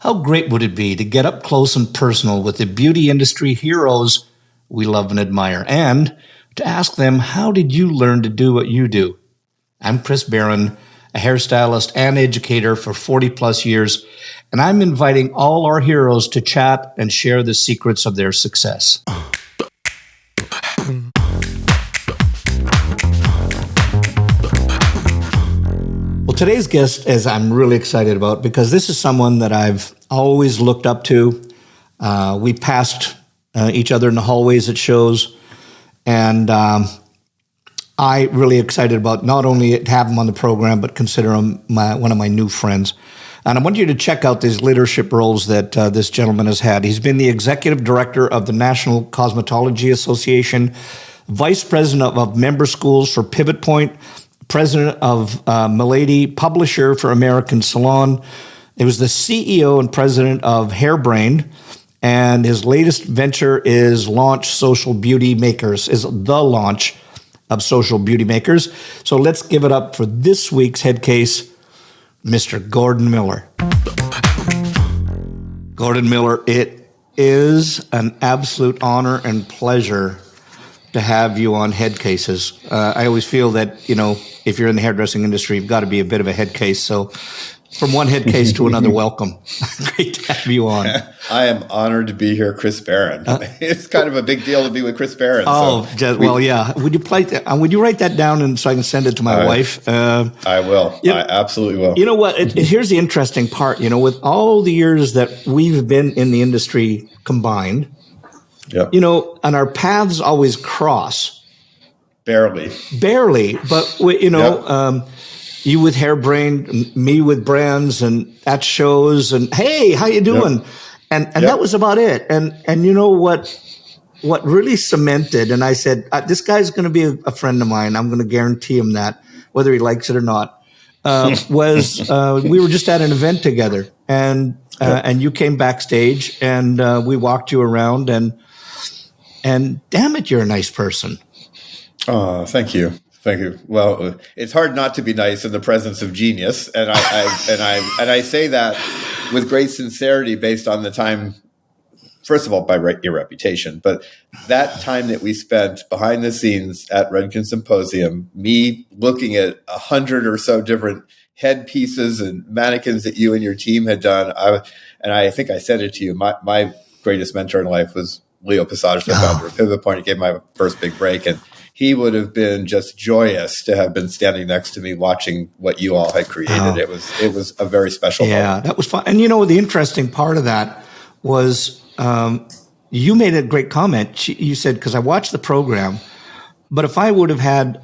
How great would it be to get up close and personal with the beauty industry heroes we love and admire, and to ask them, how did you learn to do what you do? I'm Chris Baran, a hairstylist and educator for 40 plus years, and I'm inviting all our heroes to chat and share the secrets of their success. Well, today's guest is I'm really excited about because this is someone that I've always looked up to. We passed each other in the hallways at shows, and I really excited about not only to have him on the program, but consider him one of my new friends. And I want you to check out these leadership roles that this gentleman has had. He's been the executive director of the National Cosmetology Association, vice president of member schools for Pivot Point, president of Milady Publisher for American Salon. He was the CEO and president of Hairbrain, and his latest venture is Launch Social Beauty Makers, is the launch of Social Beauty Makers. So let's give it up for this week's head case, Mr. Gordon Miller. Gordon Miller, it is an absolute honor and pleasure to have you on Head Cases. I always feel that, you know, if you're in the hairdressing industry, you've got to be a bit of a head case. So from one head case to another, welcome. Great to have you on. I am honored to be here, Chris Baran. It's kind of a big deal to be with Chris Baran. Yeah. Would you write that down and so I can send it to my wife? I will. I absolutely will. You know what? Here's the interesting part. You know, with all the years that we've been in the industry combined, yep. You know, and our paths always cross. Barely, but you know, yep. You with Hairbrain, me with brands, and at shows, and hey, how you doing? Yep. And yep. That was about it. And you know what really cemented, and I said, this guy's going to be a friend of mine. I'm going to guarantee him that, whether he likes it or not. Was we were just at an event together, and you came backstage, and we walked you around, and damn it, you're a nice person. Oh, thank you. Thank you. Well, it's hard not to be nice in the presence of genius, and I say that with great sincerity, based on the time. First of all, by your reputation, but that time that we spent behind the scenes at Redken Symposium, me looking at 100 or so different headpieces and mannequins that you and your team had done, I think I said it to you. My greatest mentor in life was Leo Passage, the founder of Pivot Point. He gave my first big break, and he would have been just joyous to have been standing next to me watching what you all had created. It was a very special moment. That was fun. And you know, the interesting part of that was you made a great comment. You said, because I watched the program, but if I would have had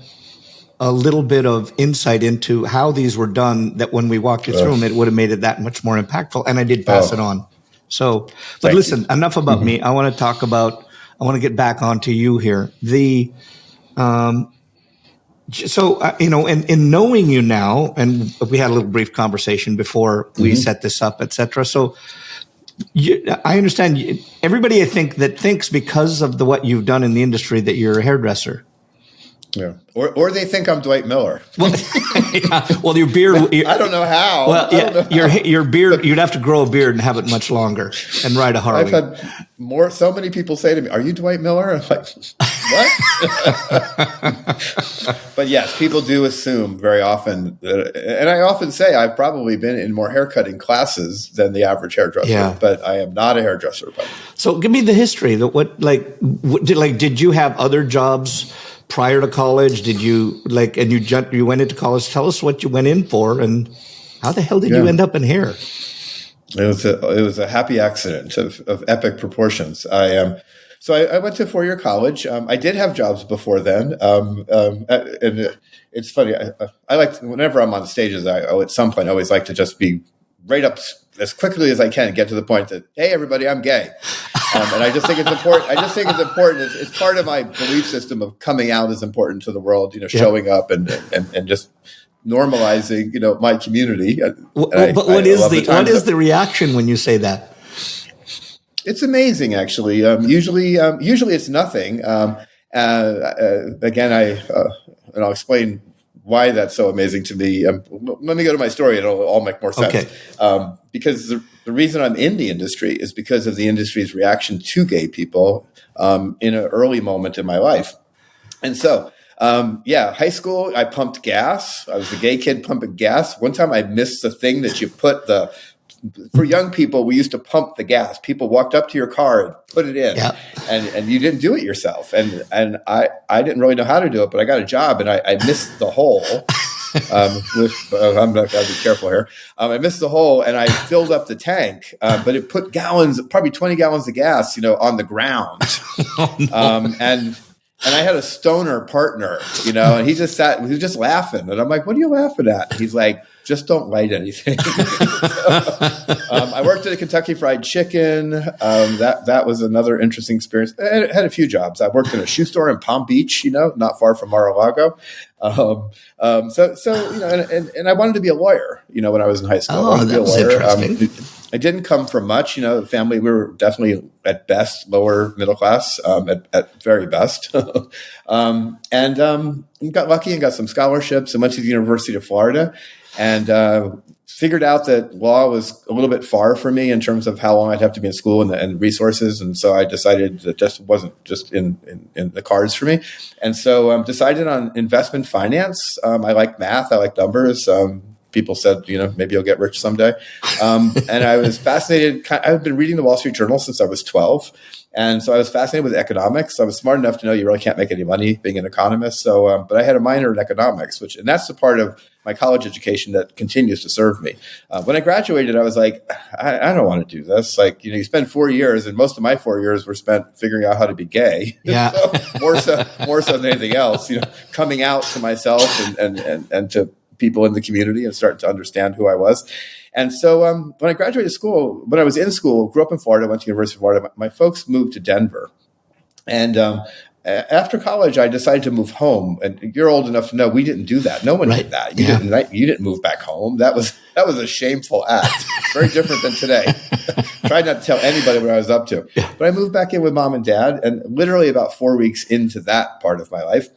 a little bit of insight into how these were done, that when we walked you through them, it would have made it that much more impactful. And I did pass it on. So, but listen, enough about me. I want to get back onto you here. You know, in knowing you now, and we had a little brief conversation before we set this up, et cetera. So I understand everybody, I think, that thinks because of what you've done in the industry that you're a hairdresser. Yeah, or they think I'm Dwight Miller. Well, well, your beard. I don't know how. Well, your beard. You'd have to grow a beard and have it much longer and ride a Harley. I've had so many people say to me, "Are you Dwight Miller?" I'm like, what? But yes, people do assume very often, and I often say I've probably been in more haircutting classes than the average hairdresser, but I am not a hairdresser. So, give me the history. Did you have other jobs prior to college? Did you you went into college? Tell us what you went in for, and how the hell did you end up in hair? It was a happy accident of epic proportions. So I went to 4-year college. I did have jobs before then, and it's funny. I like, whenever I'm on stages, I at some point always like to just be right up as quickly as I can, get to the point that, hey, everybody, I'm gay. And I just think it's important. It's part of my belief system of coming out is important to the world, you know, showing up and just normalizing, you know, my community. But what is the reaction when you say that? It's amazing, actually. Usually it's nothing. Again, and I'll explain why that's so amazing to me. Let me go to my story. It'll all make more sense. Okay. Because the reason I'm in the industry is because of the industry's reaction to gay people in an early moment in my life. And so, high school, I pumped gas. I was a gay kid pumping gas. One time I missed the thing that you put for young people, we used to pump the gas. People walked up to your car and put it in, and you didn't do it yourself. And I didn't really know how to do it, but I got a job and I missed the hole. I'm not going to be careful here. I missed the hole and I filled up the tank, but it put probably 20 gallons of gas, on the ground. And I had a stoner partner, and he was just laughing. And I'm like, what are you laughing at? He's like, just don't light anything. I worked at a Kentucky Fried Chicken. That was another interesting experience. I had a few jobs. I worked in a shoe store in Palm Beach, not far from Mar-a-Lago. And I wanted to be a lawyer, when I was in high school. Oh, that was interesting. I didn't come from much, the family, we were definitely at best lower middle class, at very best. And got lucky and got some scholarships and went to the University of Florida and figured out that law was a little bit far for me in terms of how long I'd have to be in school and resources. And so I decided that just wasn't just in the cards for me. And so decided on investment finance. I like math. I like numbers. People said, maybe you'll get rich someday. And I was fascinated. I've been reading the Wall Street Journal since I was 12. And so I was fascinated with economics. I was smart enough to know you really can't make any money being an economist. So, but I had a minor in economics, and that's the part of my college education that continues to serve me. When I graduated, I was like, I don't want to do this. Like, you spend 4 years, and most of my 4 years were spent figuring out how to be gay. Yeah. So, more so than anything else, coming out to myself and to people in the community and starting to understand who I was. And so when I graduated school, when I was in school, grew up in Florida, went to University of Florida, my folks moved to Denver. And after college, I decided to move home. And you're old enough to know we didn't do that. No one did that. You didn't move back home. That was a shameful act. Very different than today. Tried not to tell anybody what I was up to. But I moved back in with mom and dad. And literally about 4 weeks into that part of my life,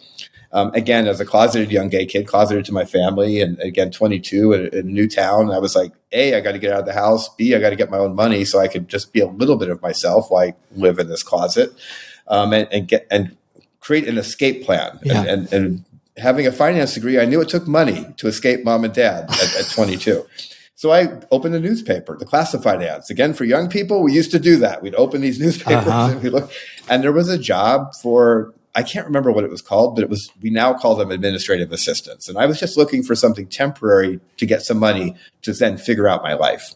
again, as a closeted young gay kid, closeted to my family, and again, 22 in a new town, I was like, A, I got to get out of the house. B, I got to get my own money so I could just be a little bit of myself while I live in this closet, and create an escape plan. Yeah. And having a finance degree, I knew it took money to escape mom and dad at 22. So I opened a newspaper, the classified ads. Again, for young people, we used to do that. We'd open these newspapers and we look, and there was a job for, I can't remember what it was called, but we now call them administrative assistants. And I was just looking for something temporary to get some money to then figure out my life.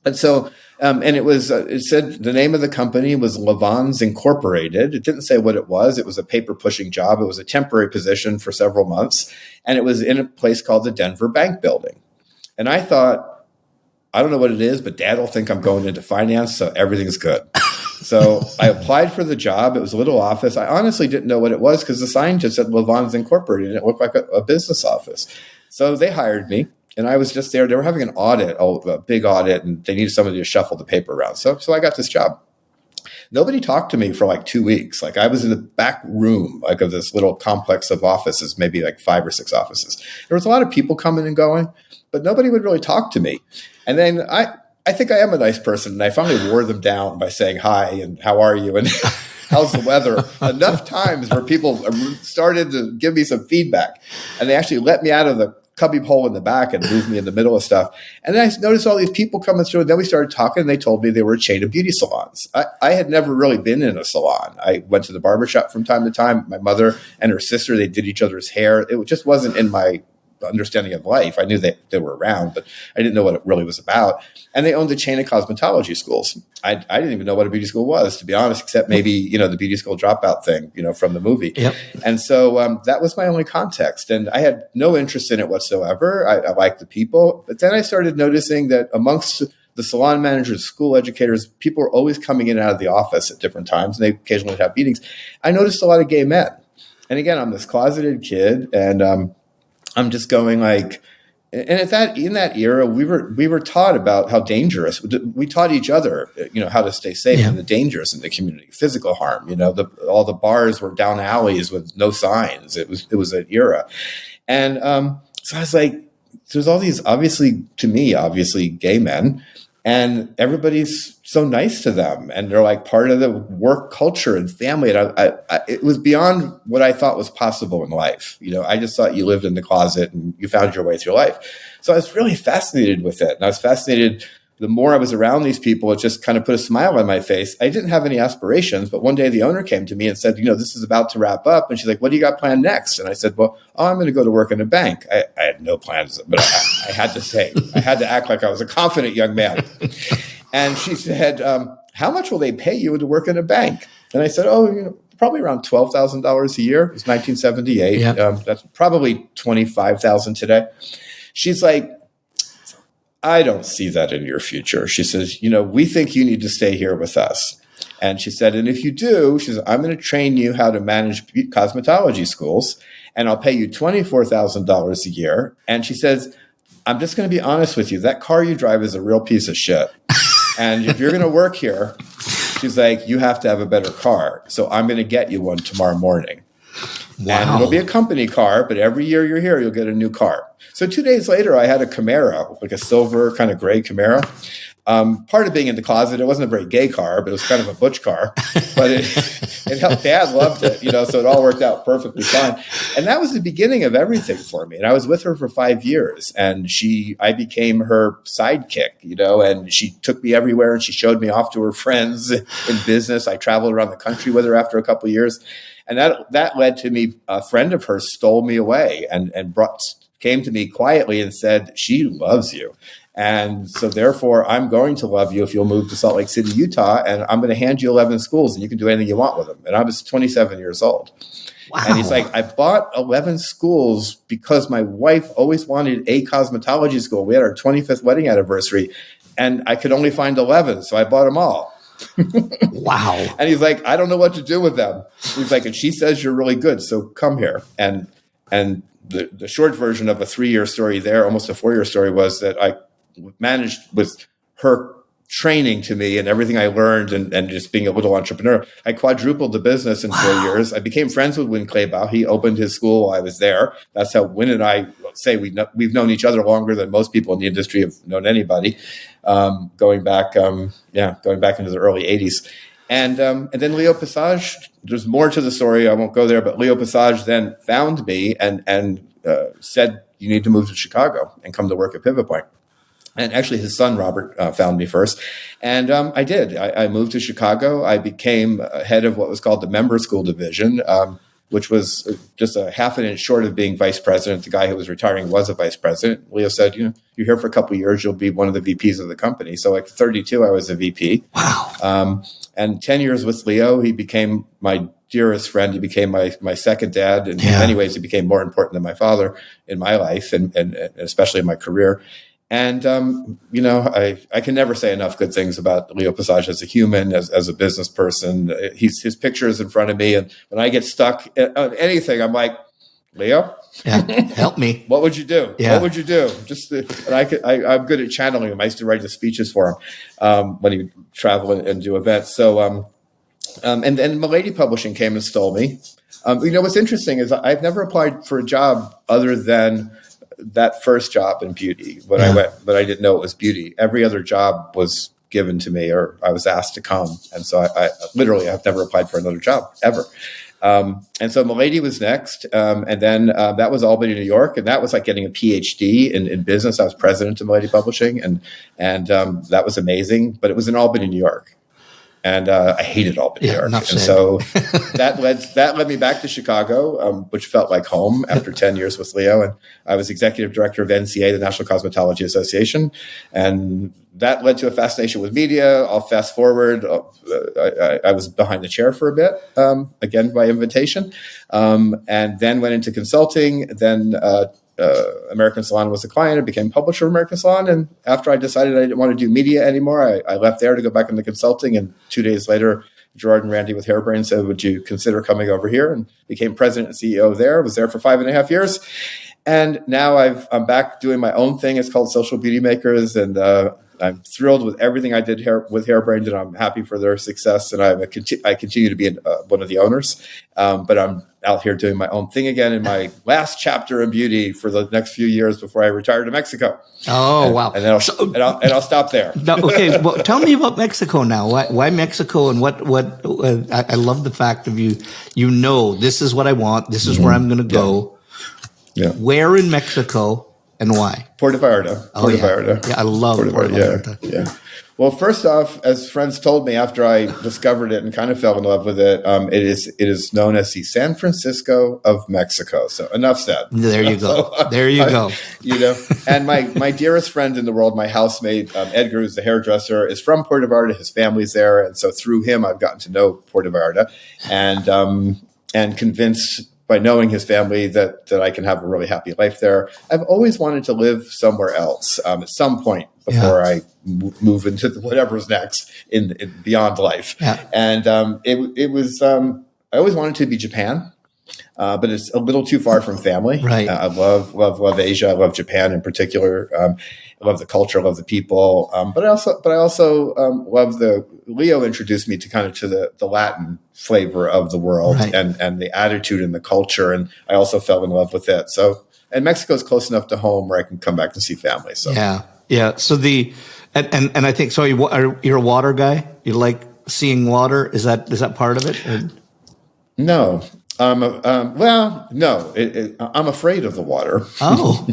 And so, and it said the name of the company was Levans Incorporated. It didn't say what it was. It was a paper pushing job. It was a temporary position for several months. And it was in a place called the Denver Bank Building. And I thought, I don't know what it is, but Dad will think I'm going into finance, so everything's good. So I applied for the job. It was a little office. I honestly didn't know what it was because the sign just said Levans Incorporated, and it looked like a business office. So they hired me, and I was just there. They were having an audit, a big audit, and they needed somebody to shuffle the paper around. So I got this job. Nobody talked to me for like 2 weeks. Like I was in the back room, like of this little complex of offices, maybe like 5 or 6 offices. There was a lot of people coming and going, but nobody would really talk to me. And then I think I am a nice person, and I finally wore them down by saying hi and how are you and how's the weather enough times where people started to give me some feedback, and they actually let me out of the cubby hole in the back and moved me in the middle of stuff. And then I noticed all these people coming through, and then we started talking, and they told me they were a chain of beauty salons. I had never really been in a salon. I went to the barbershop from time to time. My mother and her sister, they did each other's hair. It just wasn't in my understanding of life. I knew they were around, but I didn't know what it really was about. And they owned a chain of cosmetology schools. I didn't even know what a beauty school was, to be honest, except maybe, the beauty school dropout thing, from the movie. Yep. And so that was my only context. And I had no interest in it whatsoever. I liked the people. But then I started noticing that amongst the salon managers, school educators, people were always coming in and out of the office at different times, and they occasionally would have meetings. I noticed a lot of gay men. And again, I'm this closeted kid, and I'm just going like, and in that era, we were taught about how dangerous. We taught each other, how to stay safe and the dangers in the community, physical harm. All the bars were down alleys with no signs. It was an era, And so I was like, there's all these obviously gay men, and everybody's so nice to them, and they're like part of the work culture and family. And it was beyond what I thought was possible in life. I just thought you lived in the closet and you found your way through life. So I was really fascinated with it. And I was fascinated. The more I was around these people, it just kind of put a smile on my face. I didn't have any aspirations, but one day the owner came to me and said, this is about to wrap up. And she's like, what do you got planned next? And I said, well, I'm going to go to work in a bank. I had no plans, but I had to act like I was a confident young man. And she said, how much will they pay you to work in a bank? And I said, probably around $12,000 a year. It was 1978. Yeah. That's probably $25,000 today. She's like, I don't see that in your future. She says, we think you need to stay here with us. And she said, and if you do, she says, I'm going to train you how to manage cosmetology schools, and I'll pay you $24,000 a year. And she says, I'm just going to be honest with you. That car you drive is a real piece of shit. And if you're going to work here, she's like, you have to have a better car. So I'm going to get you one tomorrow morning. Wow. And it'll be a company car, but every year you're here, you'll get a new car. So 2 days later, I had a Camaro, like a silver kind of gray Camaro. Part of being in the closet, it wasn't a very gay car, but it was kind of a butch car. But it helped. Dad loved it, so it all worked out perfectly fine. And that was the beginning of everything for me. And I was with her for 5 years, and I became her sidekick, and she took me everywhere, and she showed me off to her friends in business. I traveled around the country with her after a couple of years. And that led to me, a friend of hers stole me away and came to me quietly and said, she loves you. And so therefore, I'm going to love you if you'll move to Salt Lake City, Utah, and I'm going to hand you 11 schools and you can do anything you want with them. And I was 27 years old. Wow. And he's like, I bought 11 schools because my wife always wanted a cosmetology school. We had our 25th wedding anniversary and I could only find 11. So I bought them all. Wow. And he's like, I don't know what to do with them. He's like, and she says you're really good, so come here. And the short version of a 3-year story there, almost a 4-year story, was that I managed with her training to me and everything I learned and just being a little entrepreneur. I quadrupled the business in 4 years. I became friends with Win Claybaugh. He opened his school while I was there. That's how Win and I say we've known each other longer than most people in the industry have known anybody. Going back into the early 80s. And then Leo Passage, there's more to the story. I won't go there, but Leo Passage then found me and said, you need to move to Chicago and come to work at Pivot Point. And actually, his son, Robert, found me first. And I did. I moved to Chicago. I became head of what was called the member school division, which was just a half an inch short of being vice president. The guy who was retiring was a vice president. Leo said, you're here for a couple of years, you'll be one of the VPs of the company. So at 32, I was a VP. Wow. And 10 years with Leo, he became my dearest friend. He became my second dad. And in many ways, he became more important than my father in my life and especially in my career. And, I can never say enough good things about Leo Passage as a human, as a business person. His picture is in front of me. And when I get stuck on anything, I'm like, Leo, help me. What would you do? Yeah. What would you do? I'm good at channeling him. I used to write the speeches for him when he would travel and do events. So, and then Milady Publishing came and stole me. What's interesting is I've never applied for a job other than that first job in beauty when I went, but I didn't know it was beauty. Every other job was given to me or I was asked to come. And so I literally have never applied for another job ever. And so Milady was next. And then that was Albany, New York. And that was like getting a PhD in business. I was president of Milady Publishing and that was amazing, but it was in Albany, New York. And I hated Albany, New York. And so that led me back to Chicago, which felt like home after 10 years with Leo. And I was executive director of NCA, the National Cosmetology Association. And that led to a fascination with media. I'll fast forward. I was behind the chair for a bit, again, by invitation. And then went into consulting. Then American Salon was a client. I became publisher of American Salon. And after I decided I didn't want to do media anymore, I left there to go back into consulting. And 2 days later, Gerard and Randy with Hairbrain said, would you consider coming over here? And became president and CEO there. Was there for 5.5 years. And now I'm back doing my own thing. It's called Social Beauty Makers, and I'm thrilled with everything I did with Hairbrained, and I'm happy for their success. And I continue to be one of the owners, but I'm out here doing my own thing again in my last chapter in beauty for the next few years before I retire to Mexico. Oh, wow! And then I'll stop there. No, okay, well, tell me about Mexico now. Why Mexico, and what? I love the fact of you. You know, this is what I want. This is where I'm going to go. Yeah. Where in Mexico and why? Puerto Vallarta. Puerto Vallarta. Yeah, I love Puerto Vallarta. Yeah. Well, first off, as friends told me after I discovered it and kind of fell in love with it, it is known as the San Francisco of Mexico. So enough said. There you go. There you go. You know, and my dearest friend in the world, my housemate, Edgar, who's the hairdresser, is from Puerto Vallarta. His family's there. And so through him, I've gotten to know Puerto Vallarta and convinced by knowing his family that I can have a really happy life there. I've always wanted to live somewhere else at some point before I move into whatever's next in beyond life. Yeah. And it was I always wanted to be Japan, but it's a little too far from family. Right. I love Asia. I love Japan in particular. I love the culture. I love the people. But I also love Leo introduced me to the Latin flavor of the world, right, and the attitude and the culture. And I also fell in love with it. So, and Mexico is close enough to home where I can come back and see family. So yeah. So and I think, so you're a water guy. You like seeing water. Is that part of it? Or? No. No. I'm afraid of the water. Oh.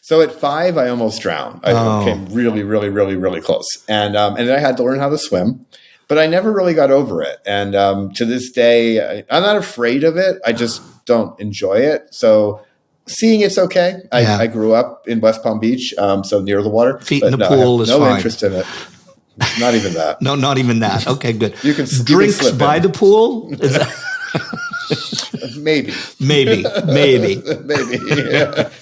So at 5, I almost drowned. I came really, really, really, really close. And then I had to learn how to swim, but I never really got over it. And to this day, I'm not afraid of it. I just don't enjoy it. So seeing it's okay. I grew up in West Palm Beach, so near the water. Feet in the pool is fine. No interest in it. Not even that. No, not even that. Okay, good. You can drinks by the pool? Is that- Maybe. Yeah.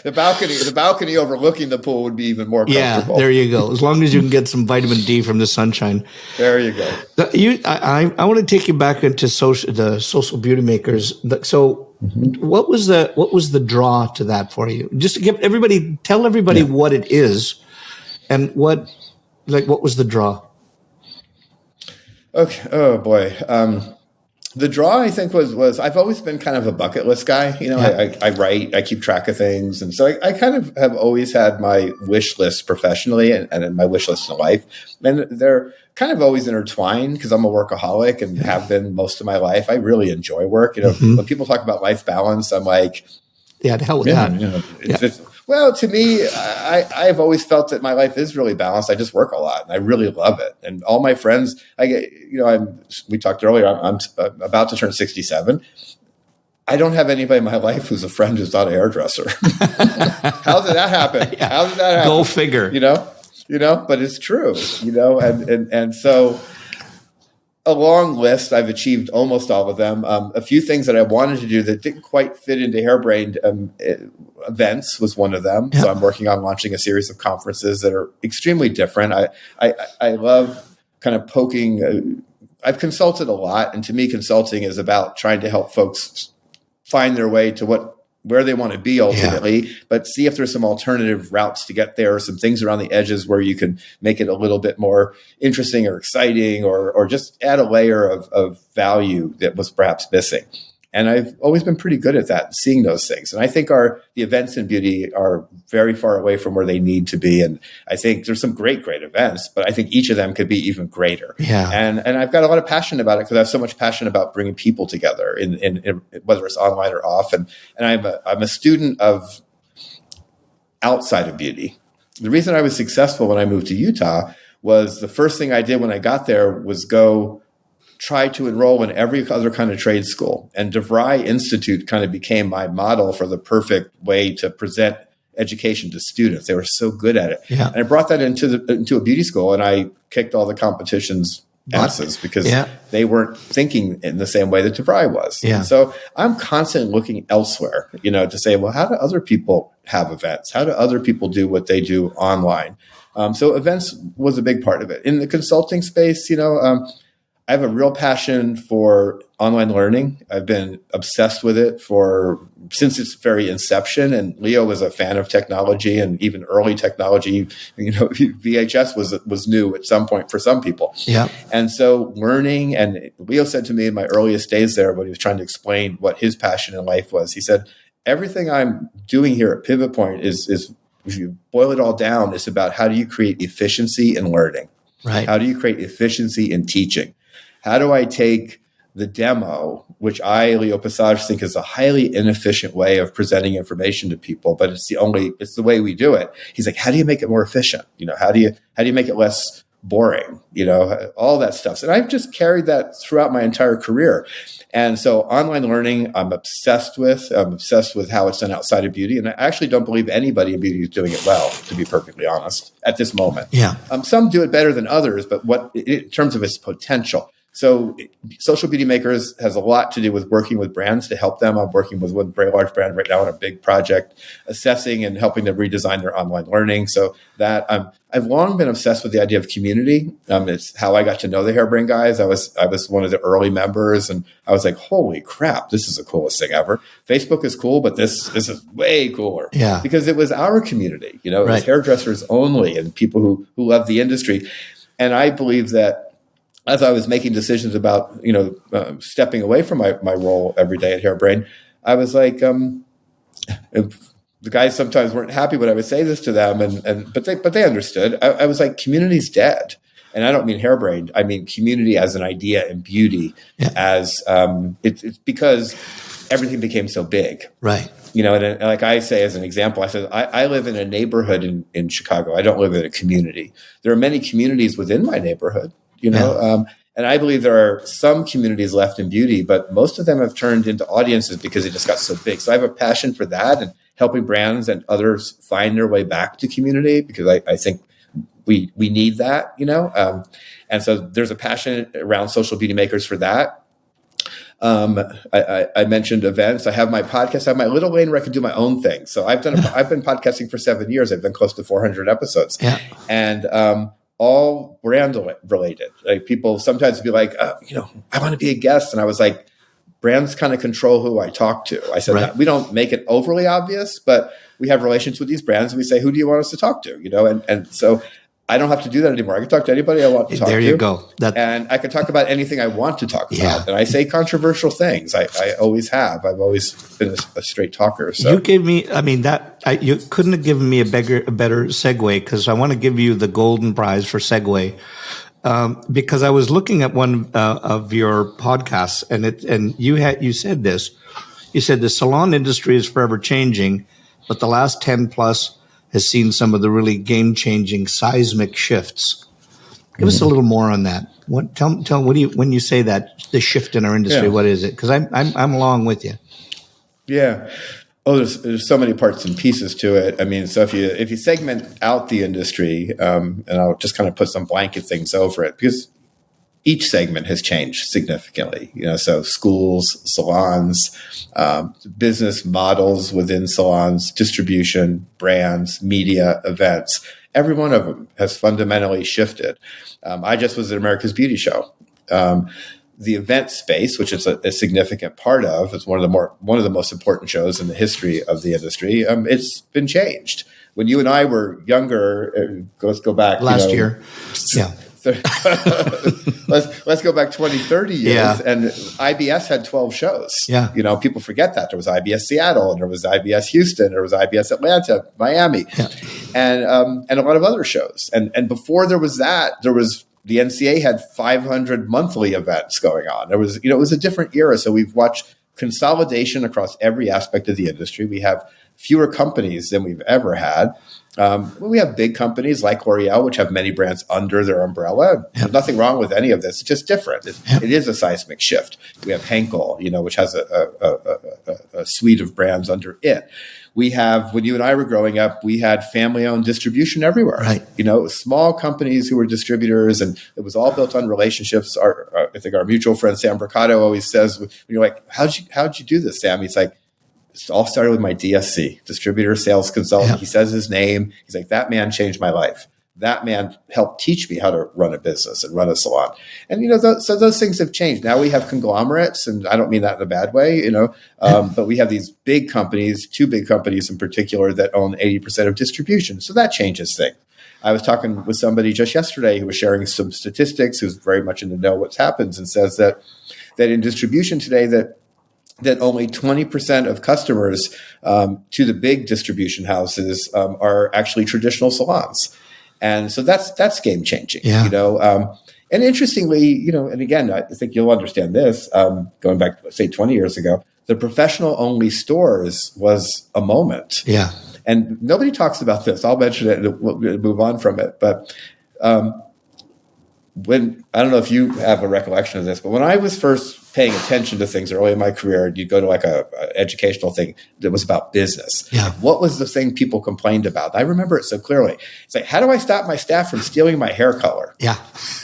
The balcony overlooking the pool would be even more comfortable. Yeah, there you go. As long as you can get some vitamin D from the sunshine. There you go. I want to take you back into the social beauty makers. So, what was the draw to that for you? Just to tell everybody what it is, and what was the draw? Okay. Oh boy. The draw, I think, was I've always been kind of a bucket list guy. You know, I write, I keep track of things. And so I kind of have always had my wish list professionally and my wish list in life. And they're kind of always intertwined because I'm a workaholic and have been most of my life. I really enjoy work. You know, when people talk about life balance, I'm like, yeah, the hell with that. You know, well, to me, I've always felt that my life is really balanced. I just work a lot, and I really love it. And all my friends, we talked earlier. I'm about to turn 67. I don't have anybody in my life who's a friend who's not a hairdresser. How did that happen? Yeah. How did that happen? Go figure. You know, but it's true. You know, and so. A long list. I've achieved almost all of them. A few things that I wanted to do that didn't quite fit into Hairbrained events was one of them. Yeah. So I'm working on launching a series of conferences that are extremely different. I love kind of poking. I've consulted a lot, and to me, consulting is about trying to help folks find their way to where they want to be ultimately, but see if there's some alternative routes to get there, or some things around the edges where you can make it a little bit more interesting or exciting, or just add a layer of value that was perhaps missing. And I've always been pretty good at that, seeing those things. And I think the events in beauty are very far away from where they need to be. And I think there's some great events, but I think each of them could be even greater. Yeah. And I've got a lot of passion about it because I have so much passion about bringing people together in whether it's online or off. And I'm a student of outside of beauty. The reason I was successful when I moved to Utah was the first thing I did when I got there was go try to enroll in every other kind of trade school. And DeVry Institute kind of became my model for the perfect way to present education to students. They were so good at it. Yeah. And I brought that into a beauty school, and I kicked all the competition's asses because they weren't thinking in the same way that DeVry was. Yeah. So I'm constantly looking elsewhere, to say, well, how do other people have events? How do other people do what they do online? So events was a big part of it. In the consulting space, I have a real passion for online learning. I've been obsessed with it since its very inception. And Leo was a fan of technology, and even early technology. VHS was new at some point for some people. Yeah. And so learning, and Leo said to me in my earliest days there, when he was trying to explain what his passion in life was, he said, everything I'm doing here at Pivot Point is if you boil it all down, it's about how do you create efficiency in learning? Right. How do you create efficiency in teaching? How do I take the demo, which I, Leo Passage, think is a highly inefficient way of presenting information to people, but it's the way we do it. He's like, how do you make it more efficient? How do you make it less boring? All that stuff. And I've just carried that throughout my entire career. And so online learning, I'm obsessed with. I'm obsessed with how it's done outside of beauty. And I actually don't believe anybody in beauty is doing it well, to be perfectly honest, at this moment. Yeah. Some do it better than others, but in terms of its potential. So Social Beauty Makers has a lot to do with working with brands to help them. I'm working with one very large brand right now on a big project, assessing and helping them redesign their online learning. So that I've long been obsessed with the idea of community. It's how I got to know the Hairbrain guys. I was one of the early members, and I was like, holy crap, this is the coolest thing ever. Facebook is cool, but this is way cooler. Yeah. Because it was our community. It was hairdressers only and people who love the industry. And I believe that as I was making decisions about, stepping away from my role every day at Hairbrain, I was like, the guys sometimes weren't happy when I would say this to them, but they understood. I was like, community's dead. And I don't mean Hairbrain. I mean community as an idea and beauty as it's because everything became so big. Right. And like I say as an example, I said, I live in a neighborhood in Chicago. I don't live in a community. There are many communities within my neighborhood. And I believe there are some communities left in beauty, but most of them have turned into audiences because it just got so big. So I have a passion for that and helping brands and others find their way back to community, because I think we need that, and so there's a passion around Social Beauty Makers for that. I mentioned events. I have my podcast. I have my little lane where I can do my own thing. So I've been podcasting for 7 years. I've done close to 400 episodes. Yeah. And all brand related. Like people sometimes be like, I want to be a guest. And I was like, brands kind of control who I talk to. I said, we don't make it overly obvious, but we have relations with these brands and we say, who do you want us to talk to? And so I don't have to do that anymore. I can talk to anybody I want to talk to. There you go. And I can talk about anything I want to talk about. And I say controversial things. I always have. I've always been a straight talker. So you gave me, you couldn't have given me a better segue, because I want to give you the golden prize for segue. Because I was looking at one of your podcasts, and you said this. You said the salon industry is forever changing, but the last 10 plus has seen some of the really game-changing seismic shifts. Give us a little more on that. Tell when you say that, the shift in our industry, what is it? Because I'm along with you. Yeah. Oh, there's so many parts and pieces to it. I mean, so if you segment out the industry, and I'll just kind of put some blanket things over it, because each segment has changed significantly. So schools, salons, business models within salons, distribution, brands, media, events. Every one of them has fundamentally shifted. I just was at America's Beauty Show. The event space, which is a significant part of, is one of the most important shows in the history of the industry. It's been changed. When you and I were younger, let's go back last year. Yeah. let's go back 20, 30 years, and IBS had 12 shows. Yeah. People forget that. There was IBS Seattle, and there was IBS Houston, there was IBS Atlanta, Miami, and a lot of other shows. And before there was that, the NCA had 500 monthly events going on. There was, it was a different era. So we've watched consolidation across every aspect of the industry. We have fewer companies than we've ever had. We have big companies like L'Oreal, which have many brands under their umbrella. There's nothing wrong with any of this. It's just different. It is a seismic shift. We have Henkel, which has a suite of brands under it. We have, when you and I were growing up, we had family-owned distribution everywhere. Right. Small companies who were distributors, and it was all built on relationships. I think our mutual friend Sam Mercado always says, when you're like, how'd you do this, Sam? He's like, it all started with my DSC, distributor sales consultant. Yeah. He says his name. He's like, that man changed my life. that man helped teach me how to run a business and run a salon. And, so those things have changed. Now we have conglomerates, and I don't mean that in a bad way, but we have these big companies, two big companies in particular, that own 80% of distribution. So that changes things. I was talking with somebody just yesterday who was sharing some statistics, who's very much in the know what happens, and says that in distribution today, that only 20% of customers to the big distribution houses are actually traditional salons. And so that's game changing, and interestingly, and again, I think you'll understand this, going back, say 20 years ago, the professional only stores was a moment. Yeah. And nobody talks about this. I'll mention it and we'll move on from it. But when, I don't know if you have a recollection of this, but when I was first paying attention to things early in my career, you'd go to like a educational thing that was about business. Yeah. What was the thing people complained about? I remember it so clearly. It's like, how do I stop my staff from stealing my hair color? Yeah.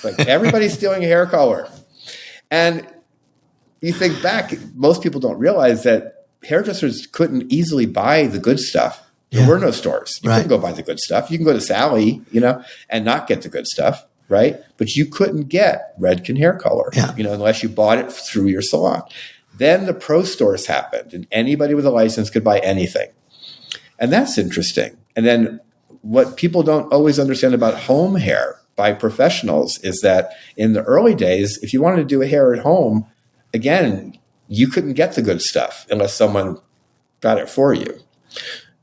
Like, everybody's stealing a hair color. And you think back, most people don't realize that hairdressers couldn't easily buy the good stuff. There were no stores. You couldn't go buy the good stuff. You can go to Sally, and not get the good stuff. Right? But you couldn't get Redken hair color, unless you bought it through your salon. Then the pro stores happened, and anybody with a license could buy anything. And that's interesting. And then what people don't always understand about home hair by professionals is that in the early days, if you wanted to do a hair at home, again, you couldn't get the good stuff unless someone got it for you.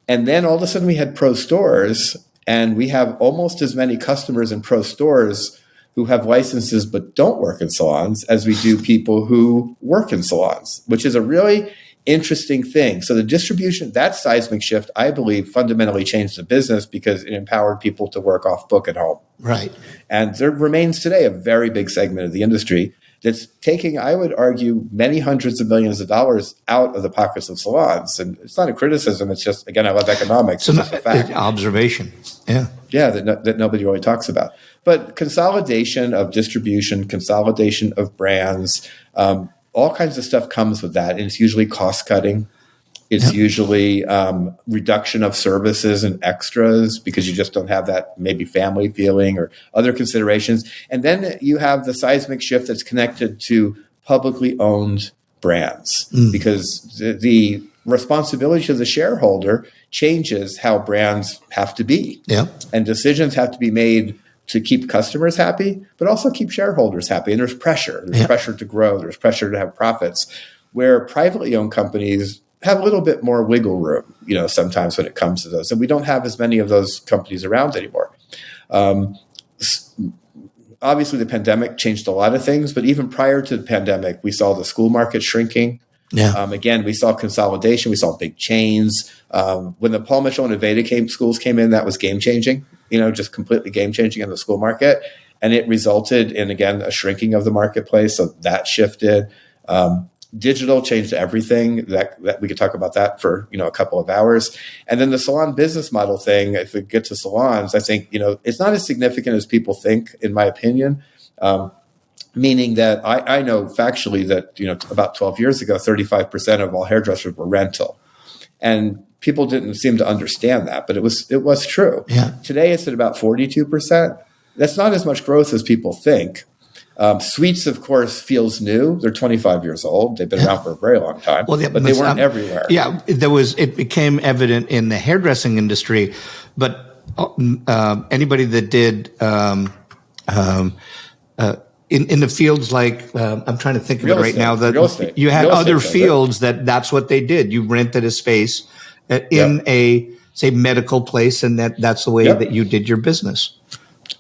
And then all of a sudden we had pro stores, and we have almost as many customers in pro stores who have licenses but don't work in salons as we do people who work in salons, which is a really interesting thing. So the distribution, that seismic shift, I believe, fundamentally changed the business because it empowered people to work off book at home. Right. And there remains today a very big segment of the industry that's taking, I would argue, many hundreds of millions of dollars out of the pockets of salons. And it's not a criticism. It's just, again, I love economics. It's just a fact. Observation. Yeah. Yeah, that nobody really talks about. But consolidation of distribution, consolidation of brands, all kinds of stuff comes with that. And it's usually cost cutting. It's usually reduction of services and extras because you just don't have that maybe family feeling or other considerations. And then you have the seismic shift that's connected to publicly owned brands because the responsibility of the shareholder changes how brands have to be. Yeah. And decisions have to be made to keep customers happy, but also keep shareholders happy. And there's pressure. There's pressure to grow. There's pressure to have profits, where privately owned companies have a little bit more wiggle room, sometimes when it comes to those. And we don't have as many of those companies around anymore. Obviously, the pandemic changed a lot of things, but even prior to the pandemic, we saw the school market shrinking. Yeah. Again, we saw consolidation. We saw big chains. When the Paul Mitchell and Aveda schools came in, that was game-changing, just completely game-changing in the school market. And it resulted in, again, a shrinking of the marketplace. So that shifted. Digital changed everything. That we could talk about that for a couple of hours. And then the salon business model thing, if we get to salons, I think it's not as significant as people think, in my opinion. Meaning that I know factually that about 12 years ago, 35% of all hairdressers were rental, and people didn't seem to understand that, but it was true. Yeah. Today it's at about 42%. That's not as much growth as people think. Suites, of course, feels new. They're 25 years old. They've been around for a very long time, but they weren't everywhere. Yeah, it became evident in the hairdressing industry, but anybody that did in the fields like I'm trying to think of it right now. That you had other fields that's what they did. You rented a space in a say medical place, and that's the way that you did your business.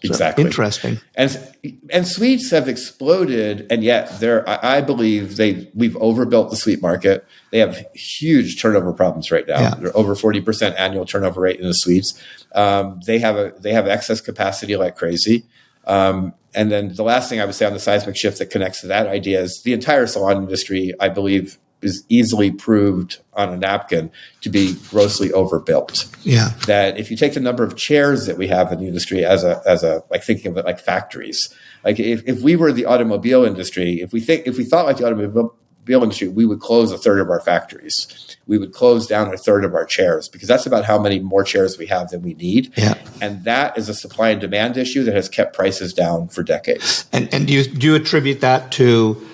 Exactly. So, interesting. And suites have exploded, and yet I believe we've overbuilt the suite market. They have huge turnover problems right now. Yeah. They're over 40% annual turnover rate in the suites. They have excess capacity like crazy. And then the last thing I would say on the seismic shift that connects to that idea is the entire salon industry, I believe, is easily proved on a napkin to be grossly overbuilt. Yeah. That if you take the number of chairs that we have in the industry as a like thinking of it like factories, like if we were the automobile industry, if we thought like the automobile automobile industry, we would close a third of our factories. We would close down a third of our chairs because that's about how many more chairs we have than we need. Yeah. And that is a supply and demand issue that has kept prices down for decades. And do you attribute that to,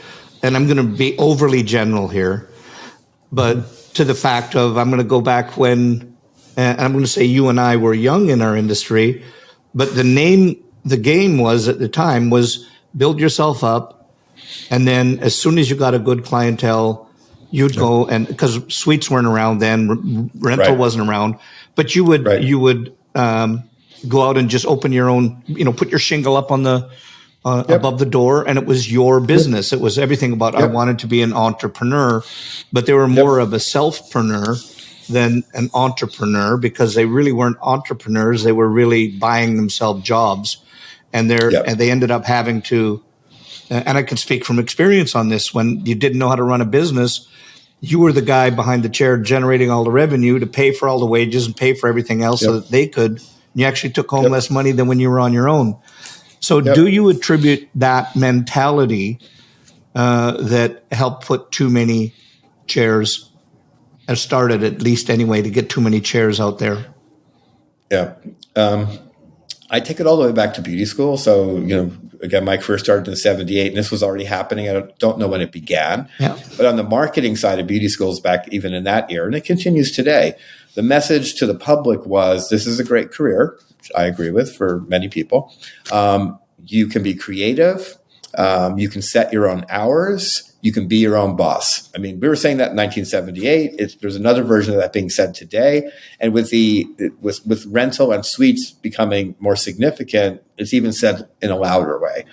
and I'm going to be overly general here, but to the fact of, I'm going to go back when, and I'm going to say you and I were young in our industry, but the game was at the time was build yourself up. And then as soon as you got a good clientele, you'd go, and because suites weren't around then, rental wasn't around, but you would go out and just open your own, put your shingle up on the above the door, and it was your business. It was everything about I wanted to be an entrepreneur, but they were more of a selfpreneur than an entrepreneur because they really weren't entrepreneurs. They were really buying themselves jobs, and they ended up having to. And I can speak from experience on this. When you didn't know how to run a business, you were the guy behind the chair generating all the revenue to pay for all the wages and pay for everything else so that they could. You actually took home less money than when you were on your own. So do you attribute that mentality that helped put too many chairs, started at least anyway, to get too many chairs out there? Yeah. I take it all the way back to beauty school. So, again, Mike first started in '78, and this was already happening. I don't know when it began. Yeah. But on the marketing side of beauty schools back even in that era, and it continues today, the message to the public was, this is a great career, which I agree with for many people. You can be creative. You can set your own hours. You can be your own boss. I mean, we were saying that in 1978. There's another version of that being said today. And with rental and suites becoming more significant, it's even said in a louder way.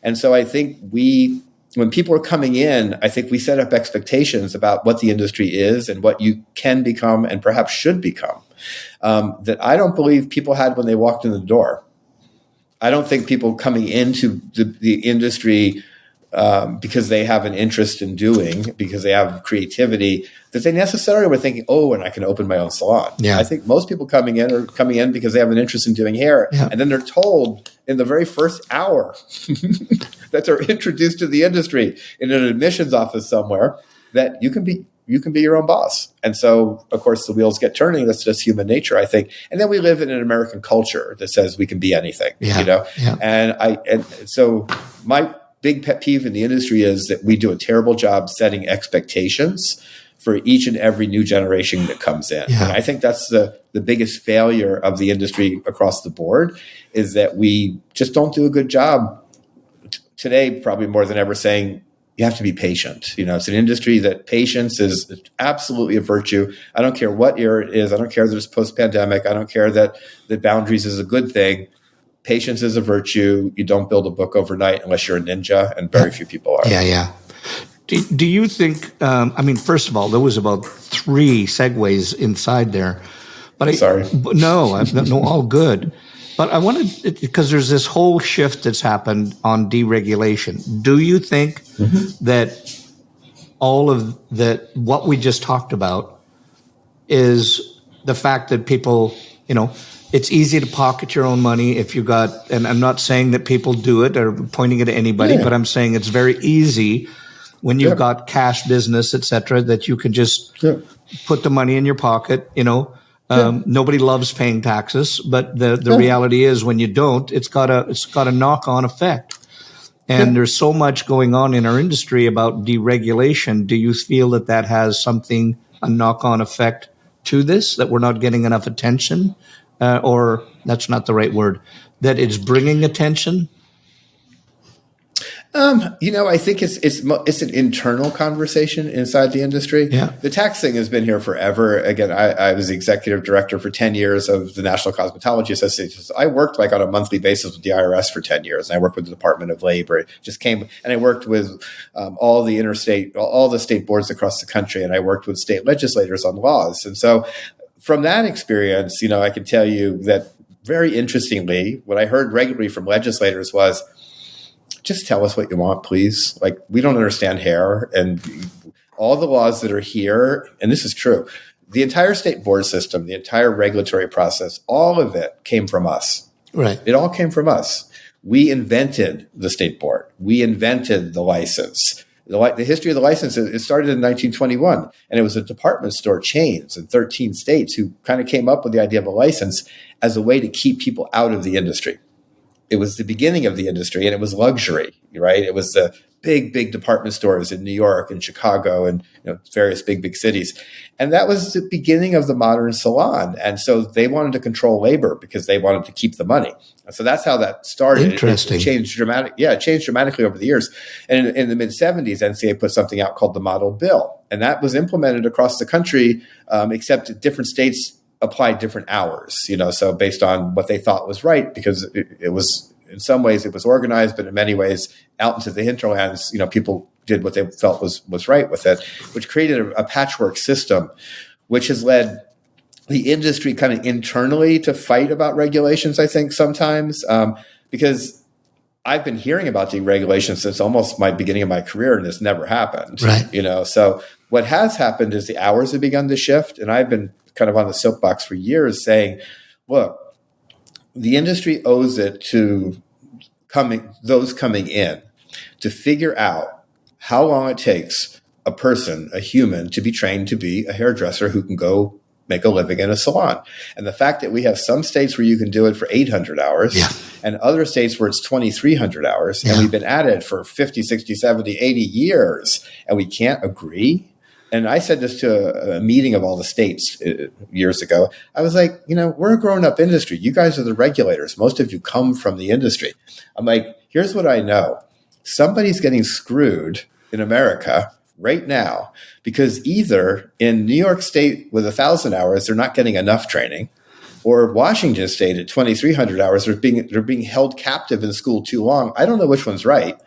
And so I think when people are coming in, I think we set up expectations about what the industry is and what you can become and perhaps should become that I don't believe people had when they walked in the door. I don't think people coming into the industry because they have an interest in doing, because they have creativity, that they necessarily were thinking, and I can open my own salon. Yeah. I think most people coming in are coming in because they have an interest in doing hair. Yeah. And then they're told in the very first hour that they're introduced to the industry in an admissions office somewhere that you can be your own boss. And so, of course, the wheels get turning. That's just human nature, I think. And then we live in an American culture that says we can be anything, Yeah. And so my big pet peeve in the industry is that we do a terrible job setting expectations for each and every new generation that comes in. Yeah. And I think that's the biggest failure of the industry across the board, is that we just don't do a good job today, probably more than ever, saying you have to be patient. It's an industry that patience is absolutely a virtue. I don't care what era it is. I don't care that it's post-pandemic. I don't care that boundaries is a good thing. Patience is a virtue. You don't build a book overnight unless you're a ninja, and very few people are. Yeah. Do you think, first of all, there was about 3 segues inside there. But Sorry. No, all good. But I wanted, because there's this whole shift that's happened on deregulation. Do you think that all of that, what we just talked about, is the fact that people, it's easy to pocket your own money if you got, and I'm not saying that people do it or pointing it at anybody, but I'm saying it's very easy when you've got cash business, et cetera, that you can just put the money in your pocket, Nobody loves paying taxes, but the reality is when you don't, it's got a knock-on effect. And there's so much going on in our industry about deregulation. Do you feel that has a knock-on effect to this, that we're not getting enough attention? Or that's not the right word, that it's bringing attention? I think it's an internal conversation inside the industry. Yeah. The tax thing has been here forever. Again, I was the executive director for 10 years of the National Cosmetology Association. So I worked on a monthly basis with the IRS for 10 years. And I worked with the Department of Labor. It just came, and I worked with all the state boards across the country. And I worked with state legislators on laws. And so from that experience, I can tell you that very interestingly, what I heard regularly from legislators was, just tell us what you want, please. Like, we don't understand hair, and all the laws that are here, and this is true, the entire state board system, the entire regulatory process, all of it came from us. Right. It all came from us. We invented the state board. We invented the license. The history of the license, it started in 1921, and it was a department store chains in 13 states who kind of came up with the idea of a license as a way to keep people out of the industry. It was the beginning of the industry, and it was luxury, right? It was the big department stores in New York and Chicago and various big cities. And that was the beginning of the modern salon. And so they wanted to control labor because they wanted to keep the money. So that's how that started. Interesting. It changed dramatically over the years. And in the mid-'70s, NCA put something out called the Model Bill. And that was implemented across the country, except different states applied different hours, so based on what they thought was right, because it was, in some ways it was organized, but in many ways out into the hinterlands, people did what they felt was right with it, which created a patchwork system, which has led the industry kind of internally to fight about regulations, I think sometimes, because I've been hearing about deregulation since almost my beginning of my career, and this never happened. Right. So what has happened is the hours have begun to shift, and I've been kind of on the soapbox for years saying, look, the industry owes it to those coming in to figure out how long it takes a human, to be trained to be a hairdresser who can go make a living in a salon. And the fact that we have some states where you can do it for 800 hours and other states where it's 2,300 hours, and we've been at it for 50, 60, 70, 80 years, and we can't agree. And I said this to a meeting of all the states years ago. I was like, we're a grown-up industry. You guys are the regulators. Most of you come from the industry. I'm like, here's what I know. Somebody's getting screwed in America right now because either in New York State with 1,000 hours, they're not getting enough training, or Washington State at 2,300 hours, they're being held captive in school too long. I don't know which one's right,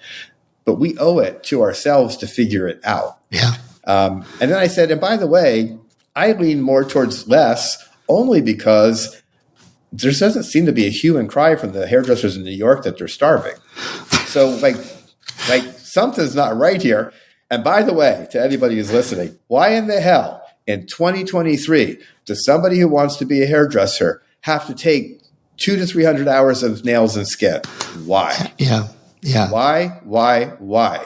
but we owe it to ourselves to figure it out. Yeah. And then I said, and by the way, I lean more towards less only because there doesn't seem to be a hue and cry from the hairdressers in New York that they're starving. So like something's not right here. And by the way, to anybody who's listening, why in the hell in 2023 does somebody who wants to be a hairdresser have to take 200 to 300 hours of nails and skin? Why? Yeah. Why?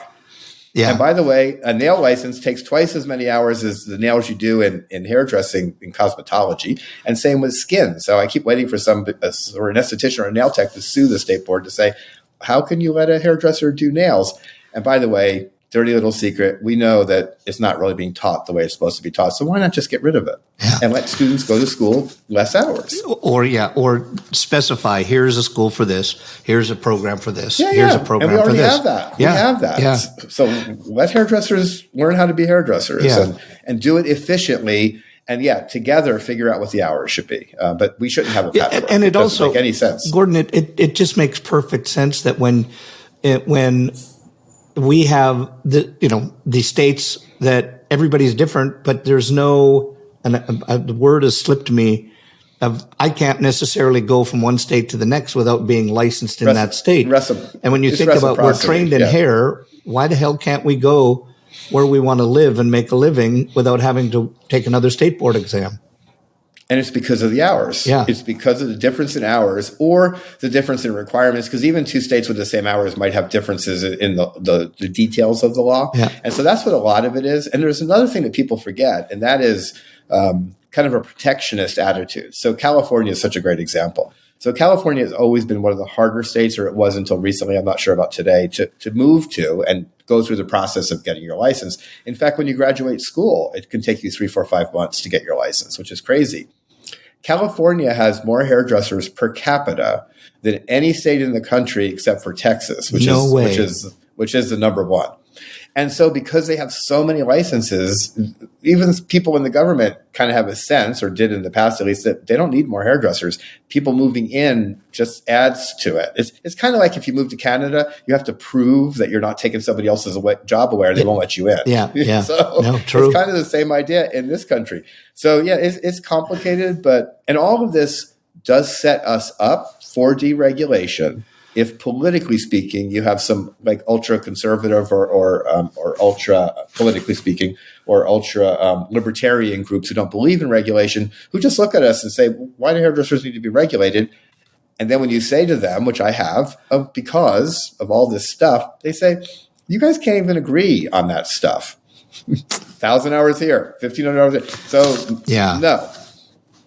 Yeah. And by the way, a nail license takes twice as many hours as the nails you do in hairdressing, in cosmetology, and same with skin. So I keep waiting for or an esthetician or a nail tech to sue the state board to say, how can you let a hairdresser do nails? And by the way, dirty little secret, we know that it's not really being taught the way it's supposed to be taught. So why not just get rid of it and let students go to school less hours? Or specify, here's a school for this, here's a program for this, here's a program for this. And we already have that. Yeah. We have that. Yeah. So let hairdressers learn how to be hairdressers and do it efficiently. And together figure out what the hours should be. But we shouldn't have a patchwork. And it also doesn't make any sense. Gordon, it just makes perfect sense that when we have the states that everybody's different, but there's no, and the word has slipped me, I can't necessarily go from one state to the next without being licensed in that state. And when you think about we're trained in hair, why the hell can't we go where we want to live and make a living without having to take another state board exam? And it's because of the hours. Yeah. It's because of the difference in hours or the difference in requirements, because even two states with the same hours might have differences in the details of the law. Yeah. And so that's what a lot of it is. And there's another thing that people forget, and that is kind of a protectionist attitude. So California is such a great example. So California has always been one of the harder states, or it was until recently, I'm not sure about today, to move to and go through the process of getting your license. In fact, when you graduate school, it can take you 3, 4, 5 months to get your license, which is crazy. California has more hairdressers per capita than any state in the country except for Texas, which is the number one. And so because they have so many licenses, even people in the government kind of have a sense, or did in the past at least, that they don't need more hairdressers. People moving in just adds to it. It's kind of like if you move to Canada, you have to prove that you're not taking somebody else's job away, or they won't let you in. Yeah. So true. It's kind of the same idea in this country. So it's complicated, and all of this does set us up for deregulation. If politically speaking, you have some like ultra conservative or ultra politically speaking or ultra libertarian groups who don't believe in regulation, who just look at us and say, why do hairdressers need to be regulated? And then when you say to them, which I have, because of all this stuff, they say, You guys can't even agree on that stuff. 1,000 hours here, 1,500 hours here. So no.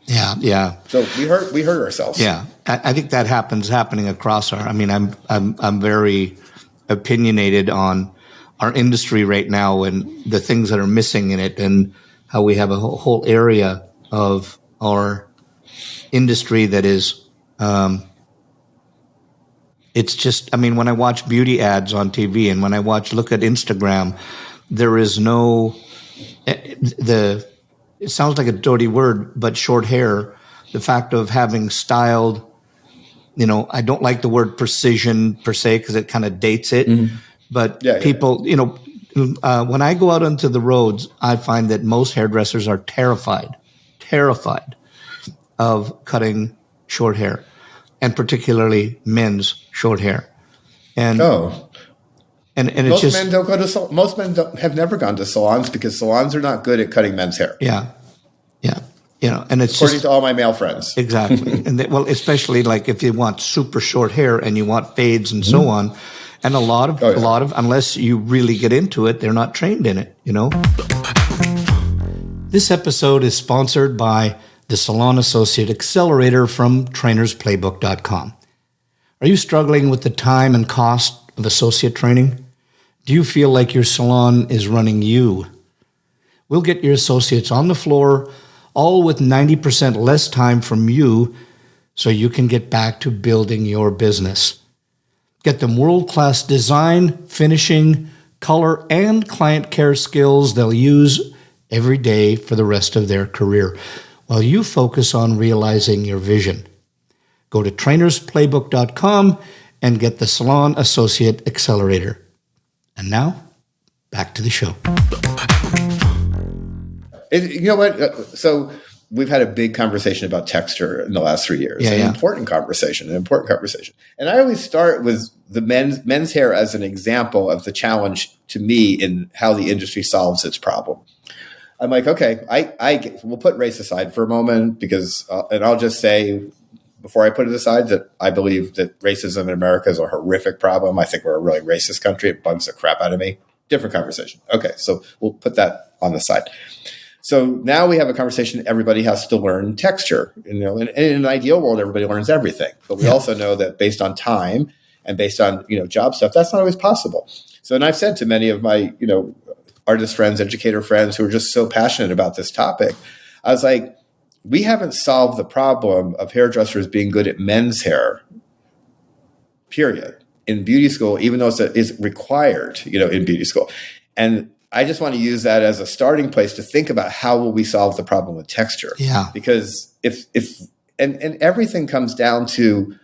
Yeah. So we hurt ourselves. Yeah. I think that happening across I mean, I'm very opinionated on our industry right now and the things that are missing in it, and how we have a whole area of our industry that is, it's just, I mean, when I watch beauty ads on TV and when I look at Instagram, there is no, it sounds like a dirty word, but short hair, the fact of having styled, I don't like the word precision per se because it kind of dates it, but people, when I go out onto the roads, I find that most hairdressers are terrified of cutting short hair, and particularly men's short hair. And and it's most just, men don't go to most men have never gone to salons because salons are not good at cutting men's hair. Yeah. And it's according to all my male friends. Exactly. And especially like if you want super short hair and you want fades and so on. And a lot of, unless you really get into it, they're not trained in it, This episode is sponsored by the Salon Associate Accelerator from trainersplaybook.com. Are you struggling with the time and cost of associate training? Do you feel like your salon is running you? We'll get your associates on the floor, all with 90% less time from you, so you can get back to building your business. Get them world-class design, finishing, color, and client care skills they'll use every day for the rest of their career, while you focus on realizing your vision. Go to trainersplaybook.com and get the Salon Associate Accelerator. And now, back to the show. You know what? So we've had a big conversation about texture in the last 3 years. An important conversation. And I always start with the men's hair as an example of the challenge to me in how the industry solves its problem. I'm like, okay, we'll put race aside for a moment because, and I'll just say before I put it aside that I believe that racism in America is a horrific problem. I think we're a really racist country. It bugs the crap out of me. Different conversation. Okay, so we'll put that on the side. So now we have a conversation. Everybody has to learn texture. In an ideal world, everybody learns everything. But we also know that based on time and based on job stuff, that's not always possible. So, and I've said to many of my artist friends, educator friends who are just so passionate about this topic, I was like, we haven't solved the problem of hairdressers being good at men's hair. Period. In beauty school, even though it's required, in beauty school, and I just want to use that as a starting place to think about how will we solve the problem with texture. Yeah. Because if everything comes down to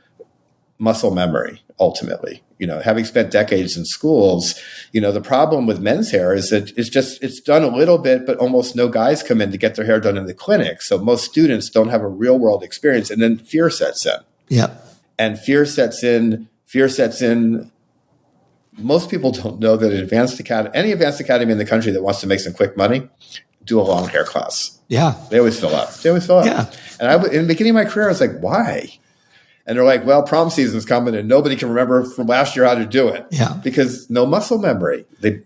muscle memory, ultimately, having spent decades in schools, the problem with men's hair is that it's done a little bit, but almost no guys come in to get their hair done in the clinic. So most students don't have a real world experience, and then fear sets in. Yeah. And fear sets in. Most people don't know that any advanced academy in the country that wants to make some quick money, do a long hair class. Yeah. They always fill up. Yeah. And in the beginning of my career, I was like, why? And they're like, well, prom season's coming and nobody can remember from last year how to do it. Yeah. Because no muscle memory. It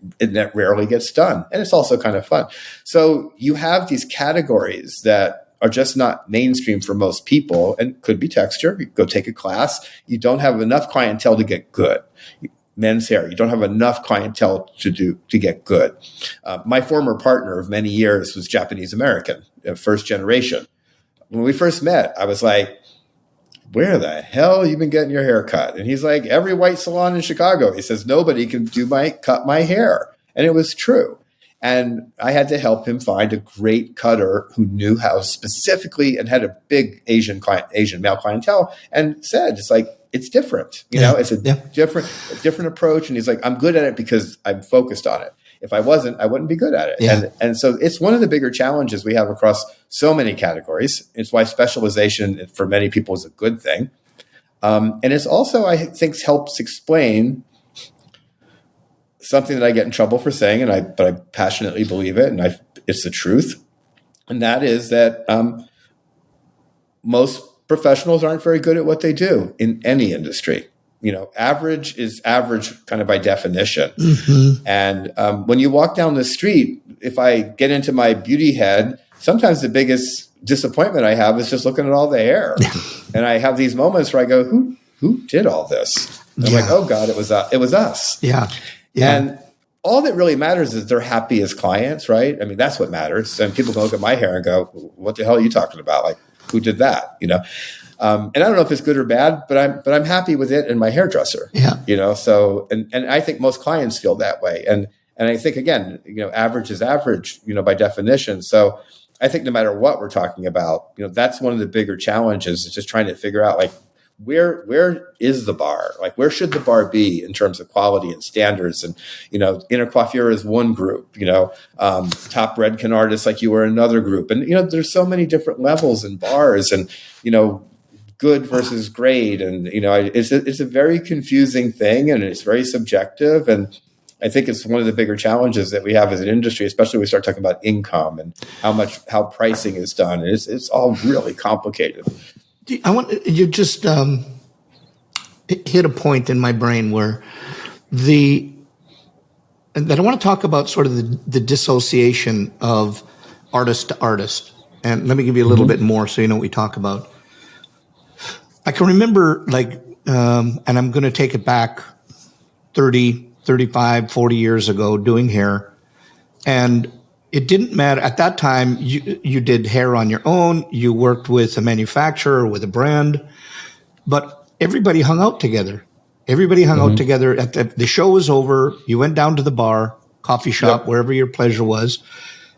rarely gets done. And it's also kind of fun. So you have these categories that are just not mainstream for most people and could be texture. You go take a class. You don't have enough clientele to get good. Men's hair, you don't have enough clientele to get good. My former partner of many years was Japanese American, first generation. When we first met, I was like, where the hell have you been getting your hair cut? And he's like, every white salon in Chicago. He says, nobody can cut my hair. And it was true. And I had to help him find a great cutter who knew how specifically and had a big Asian male clientele and said, it's different. It's a different approach. And he's like, I'm good at it because I'm focused on it. If I wasn't, I wouldn't be good at it. Yeah. And so it's one of the bigger challenges we have across so many categories. It's why specialization for many people is a good thing. And it's also, I think, helps explain something that I get in trouble for saying, but I passionately believe it, and it's the truth. And that is that most professionals aren't very good at what they do in any industry. average is average kind of by definition. Mm-hmm. And when you walk down the street, if I get into my beauty head, sometimes the biggest disappointment I have is just looking at all the hair. And I have these moments where I go, who did all this? And I'm like, oh God, it was us. Yeah. And all that really matters is they're happy as clients, right? I mean, that's what matters. And people can look at my hair and go, what the hell are you talking about? Like, who did that? And I don't know if it's good or bad, but I'm happy with it and my hairdresser. Yeah. So and I think most clients feel that way. And I think, again, average is average, by definition. So I think no matter what we're talking about, that's one of the bigger challenges, is just trying to figure out, like, where is the bar? Like, where should the bar be in terms of quality and standards? And, inner coiffure is one group, top Redken artists like you are another group. And, there's so many different levels in bars, and, good versus great. And, it's a very confusing thing, and it's very subjective. And I think it's one of the bigger challenges that we have as an industry, especially when we start talking about income and how pricing is done. It's all really complicated. I want you just hit a point in my brain where that I want to talk about sort of the dissociation of artist to artist. And let me give you a little bit more so you know what we talk about. I can remember, and I'm going to take it back 30, 35, 40 years ago, doing hair. And it didn't matter. At that time, you did hair on your own. You worked with a manufacturer, with a brand, but everybody hung out together. Everybody hung out together. At the show was over. You went down to the bar, coffee shop, wherever your pleasure was,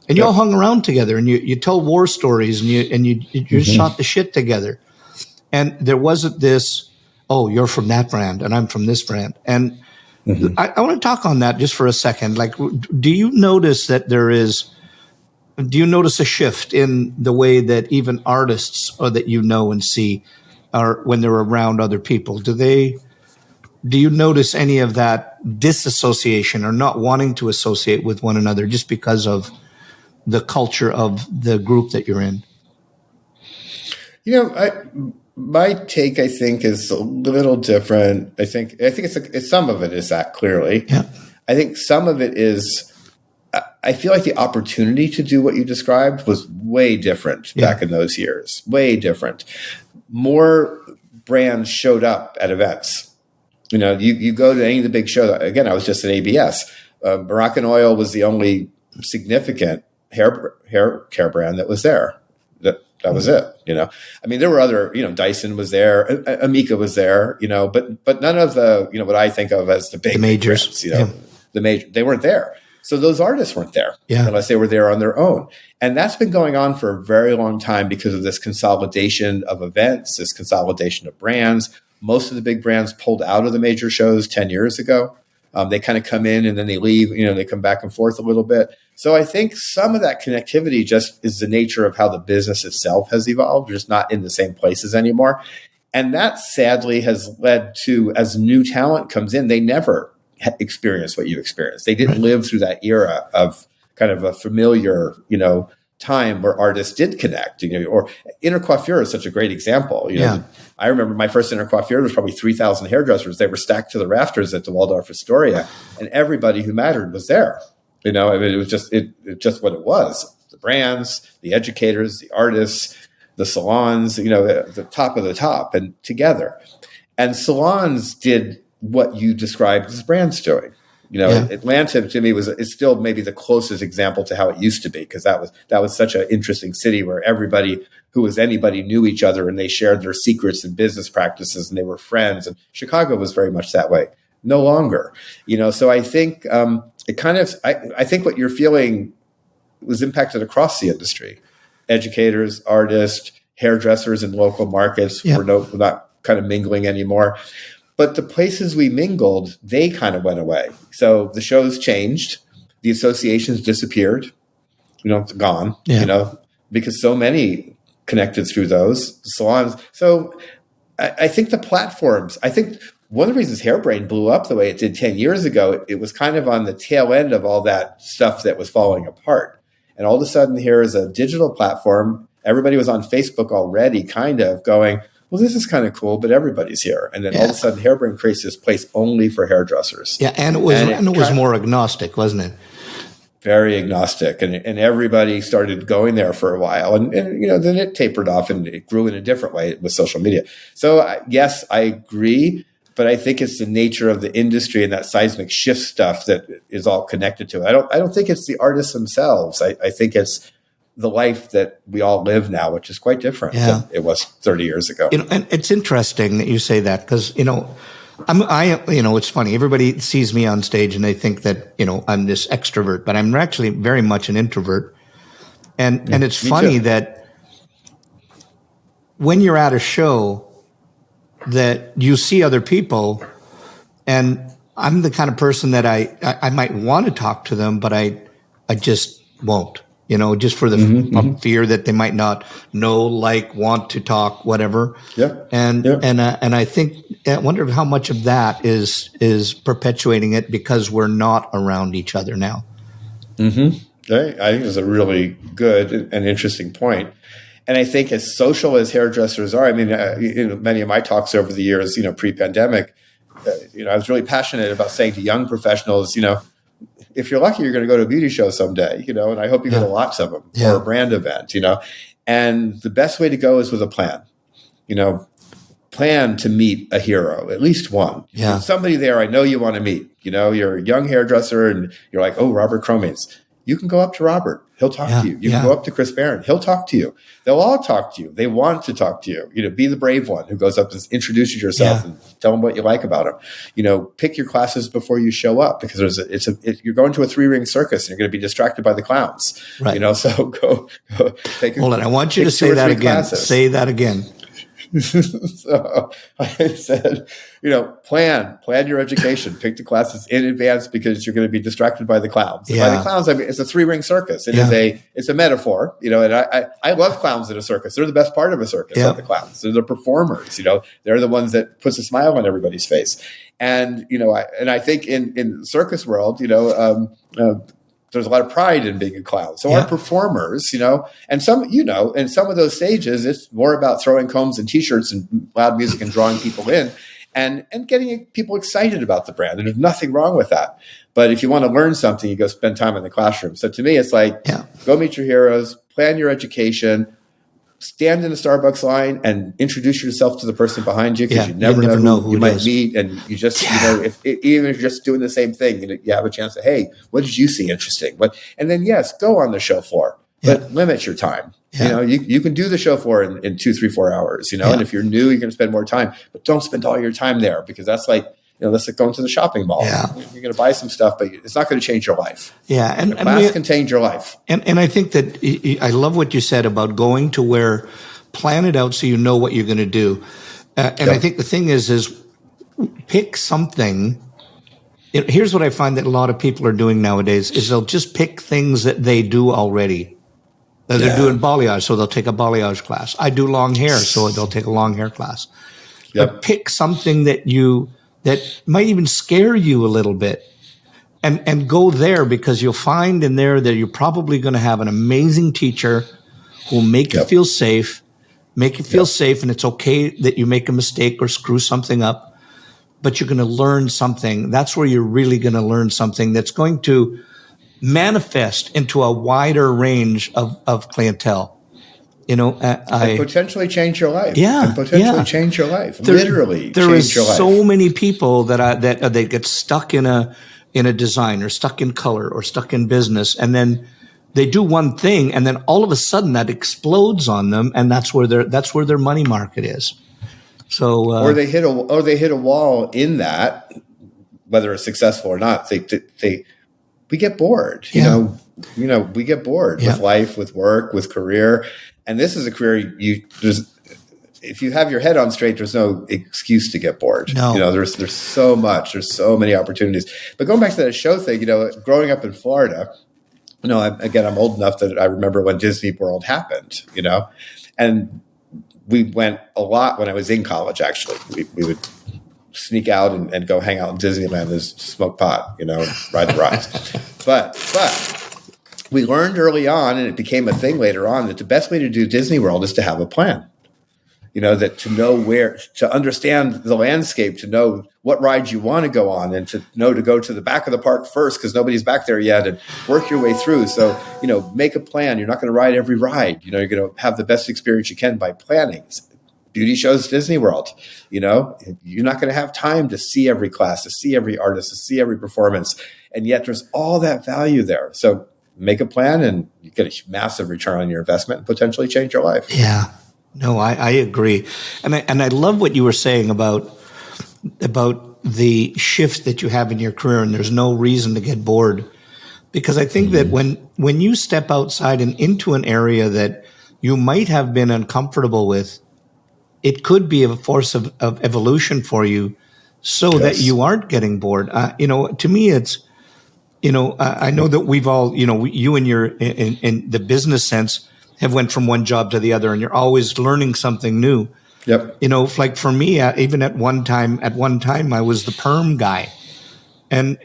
and you all hung around together. And you told war stories, and you shot the shit together. And there wasn't this, oh, you're from that brand, and I'm from this brand. And I want to talk on that just for a second. Like, do you notice a shift in the way that even artists, or that and see, are when they're around other people? Do you notice any of that disassociation or not wanting to associate with one another just because of the culture of the group that you're in? My take, I think, is a little different. I think it's some of it is that, clearly. Yeah. I think some of it is, I feel like the opportunity to do what you described was way different back in those years. Way different. More brands showed up at events. You go to any of the big shows. Again, I was just at ABS. Moroccan Oil was the only significant hair care brand that was there. That was it. I mean, there were other, Dyson was there, Amica was there, but none of the, what I think of as the big majors, brands, they weren't there. So those artists weren't there unless they were there on their own. And that's been going on for a very long time because of this consolidation of events, this consolidation of brands. Most of the big brands pulled out of the major shows 10 years ago. They kind of come in and then they leave, they come back and forth a little bit. So I think some of that connectivity just is the nature of how the business itself has evolved, just not in the same places anymore. And that sadly has led to, as new talent comes in, they never experience what you experienced. They didn't live through that era of kind of a familiar, time where artists did connect, or inner coiffure is such a great example. I remember my first inner coiffure was probably 3,000 hairdressers. They were stacked to the rafters at the Waldorf Astoria, and everybody who mattered was there. I mean, it was just what it was. The brands, the educators, the artists, the salons, the top of the top, and together. And salons did what you described as brands doing. Atlanta to me is still maybe the closest example to how it used to be, because that was such an interesting city where everybody who was anybody knew each other and they shared their secrets and business practices and they were friends. And Chicago was very much that way. No longer, So I think I think what you're feeling was impacted across the industry. Educators, artists, hairdressers in local markets were not kind of mingling anymore. But the places we mingled, they kind of went away. So the shows changed. The associations disappeared. Gone, because so many connected through those salons. So I think the platforms, one of the reasons Hairbrain blew up the way it did 10 years ago, it was kind of on the tail end of all that stuff that was falling apart. And all of a sudden, here is a digital platform. Everybody was on Facebook already, kind of going, well, this is kind of cool, but everybody's here. And then all of a sudden, Hairbrain creates this place only for hairdressers. Yeah, and it was more agnostic, wasn't it? Very agnostic, and everybody started going there for a while, and then it tapered off and it grew in a different way with social media. So yes, I agree, but I think it's the nature of the industry and that seismic shift stuff that is all connected to it. I don't think it's the artists themselves. I think it's the life that we all live now, which is quite different than it was 30 years ago. And it's interesting that you say that because it's funny. Everybody sees me on stage and they think that, I'm this extrovert, but I'm actually very much an introvert. And it's funny that when you're at a show that you see other people, and I'm the kind of person that I might want to talk to them, but I just won't, just for the fear that they might not know, want to talk, whatever. Yeah. And I wonder how much of that is perpetuating it because we're not around each other now. Mm-hmm. I think it's a really good and interesting point. And I think as social as hairdressers are, I mean, many of my talks over the years, pre-pandemic, I was really passionate about saying to young professionals, if you're lucky, you're going to go to a beauty show someday, and I hope you go to lots of them or a brand event, and the best way to go is with a plan, plan to meet a hero, at least one. There's somebody there I know you want to meet, you're a young hairdresser and you're like, oh, Robert Cromains. You can go up to Robert. He'll talk to you. You can go up to Chris Baran. He'll talk to you. They'll all talk to you. They want to talk to you. Be the brave one who goes up and introduces yourself and tell them what you like about them. Pick your classes before you show up because you're going to a 3-ring circus and you're going to be distracted by the clowns. Right. So go take. Hold on. I want you to say that again. Say that again. So I said, plan your education, pick the classes in advance because you're going to be distracted by the clowns. By the clowns, I mean, it's a 3-ring circus. It's a metaphor, and I love clowns in a circus. They're the best part of a circus, are the clowns. They're the performers, they're the ones that puts a smile on everybody's face. And, I think in the circus world, there's a lot of pride in being a clown. So our performers, and some of those stages, it's more about throwing combs and T-shirts and loud music and drawing people in and getting people excited about the brand. And there's nothing wrong with that. But if you want to learn something, you go spend time in the classroom. So to me, it's like, go meet your heroes, plan your education, stand in the Starbucks line and introduce yourself to the person behind you because you never know who you might meet. And you just, even if you're just doing the same thing, you have a chance to, hey, what did you see interesting? And then, go on the show floor, but limit your time. You can do the show floor in 2, 3, 4 hours, and if you're new, you're going to spend more time, but don't spend all your time there because that's like, that's like going to the shopping mall. You're going to buy some stuff, but it's not going to change your life. And the class can change your life. And I think that I love what you said about going to where, plan it out so you know what you're going to do. I think the thing is pick something. Here's what I find that a lot of people are doing nowadays is they'll just pick things that they do already. They're doing balayage, so they'll take a balayage class. I do long hair, so they'll take a long hair class. But pick something that might even scare you a little bit and go there because you'll find in there that you're probably going to have an amazing teacher who will make you feel safe, and it's okay that you make a mistake or screw something up, but you're going to learn something. That's where you're really going to learn something that's going to manifest into a wider range of clientele. And potentially change your life. Change your life. There change your life. So many people that they get stuck in a design or stuck in color or stuck in business, and then they do one thing, and then all of a sudden that explodes on them, and that's where their money market is. So or they hit a wall in that, whether it's successful or not. We get bored. We get bored with life, with work, with career. And this is a career if you have your head on straight, there's no excuse to get bored. No. There's so much, there's so many opportunities. But going back to that show thing, growing up in Florida, I'm old enough that I remember when Disney World happened, and we went a lot when I was in college, actually. We would sneak out and go hang out in Disneyland and smoke pot, and ride the rides. But we learned early on, and it became a thing later on, that the best way to do Disney World is to have a plan. that to know where, to understand the landscape, to know what rides you want to go on, and to know to go to the back of the park first because nobody's back there yet, and work your way through. So, make a plan. You're not going to ride every ride. You're going to have the best experience you can by planning. Beauty shows, Disney World, you're not going to have time to see every class, to see every artist, to see every performance. And yet there's all that value there. So make a plan and you get a massive return on your investment and potentially change your life. Yeah. No, I agree. And I love what you were saying about the shift that you have in your career, and there's no reason to get bored. Because I think that when you step outside and into an area that you might have been uncomfortable with, it could be a force of evolution for you so that you aren't getting bored. To me, it's, I know that we've all, you and your, in the business sense, have went from one job to the other, and you're always learning something new. Yep. Like for me, even at one time, I was the perm guy. And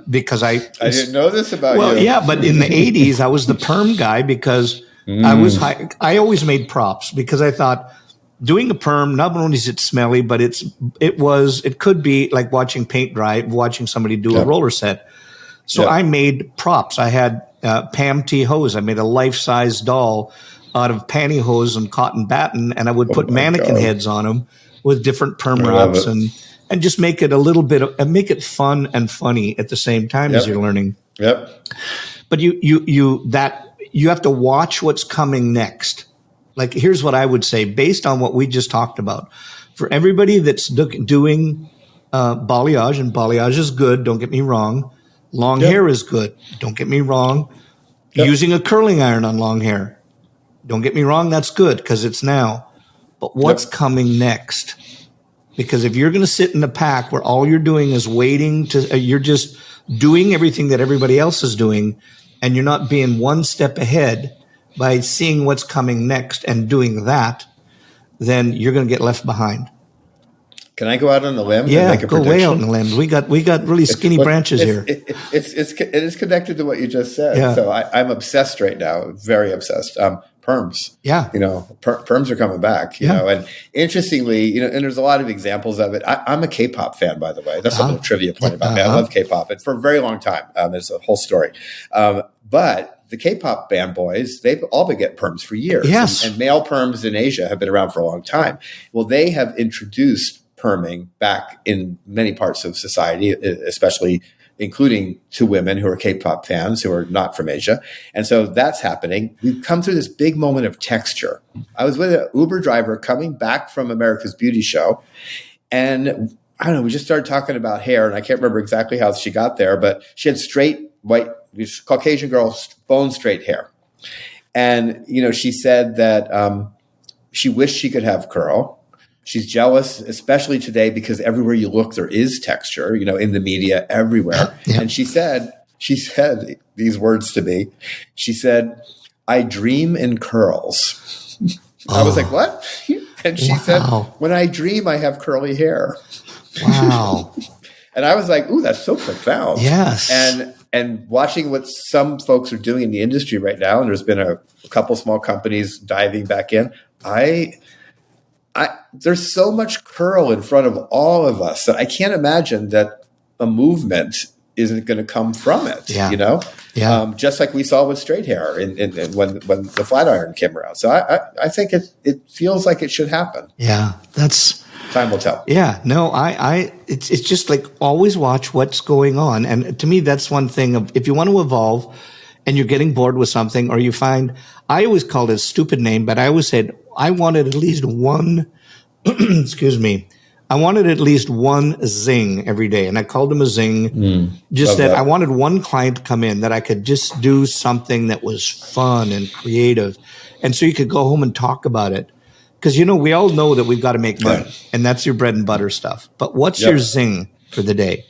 because I didn't know this about you. Well, yeah, but in the 80s, I was the perm guy because I always made props because I thought, doing a perm, not only is it smelly, but it could be like watching paint dry, watching somebody do a roller set. So I made props. I had Pam T. hose. I made a life-size doll out of pantyhose and cotton batten, and I would put mannequin heads on them with different perm wraps and just make it a little bit and make it fun and funny at the same time as you're learning. Yep. But you have to watch what's coming next. Like, here's what I would say based on what we just talked about. For everybody that's doing balayage, and balayage is good, don't get me wrong. Long hair is good, don't get me wrong. Using a curling iron on long hair, don't get me wrong, that's good because it's now. But what's coming next? Because if you're going to sit in a pack where all you're doing is waiting you're just doing everything that everybody else is doing, and you're not being one step ahead by seeing what's coming next and doing that, then you're going to get left behind. Can I go out on the limb? Yeah, and make a go prediction? way out on the limbs. We got really skinny branches here. It is connected to what you just said. Yeah. So I'm obsessed right now, very obsessed. Perms. Yeah. Perms are coming back, and interestingly, and there's a lot of examples of it. I'm a K-pop fan, by the way. That's a little trivia point about me. I love K-pop, and for a very long time. There's a whole story. But the K-pop band boys, they've all been getting perms for years. Yes. And male perms in Asia have been around for a long time. Well, they have introduced perming back in many parts of society, especially including to women who are K-pop fans who are not from Asia. And so that's happening. We've come through this big moment of texture. I was with an Uber driver coming back from America's Beauty Show, and I don't know, we just started talking about hair, and I can't remember exactly how she got there, but she had straight, white, Caucasian girl, bone straight hair. And, she said that she wished she could have curl. She's jealous, especially today, because everywhere you look, there is texture, in the media, everywhere. Yeah. And she said these words to me. She said, "I dream in curls." I was like, "What?" And she said, "When I dream, I have curly hair." Wow. And I was like, "Ooh, that's so profound." Yes. And watching what some folks are doing in the industry right now, and there's been a couple small companies diving back in. There's so much curl in front of all of us that I can't imagine that a movement isn't going to come from it. Yeah. Just like we saw with straight hair when the flat iron came around. So I think it feels like it should happen. Yeah, that's time will tell. Yeah, no, it's just like always watch what's going on, and to me that's one thing of if you want to evolve, and you're getting bored with something, or you find I always called it a stupid name, but I always said I wanted at least one. Excuse me. I wanted at least one zing every day, and I called him a zing. Just that I wanted one client to come in that I could just do something that was fun and creative, and so you could go home and talk about it. Because, we all know that we've got to make money, and that's your bread and butter stuff. But what's your zing for the day?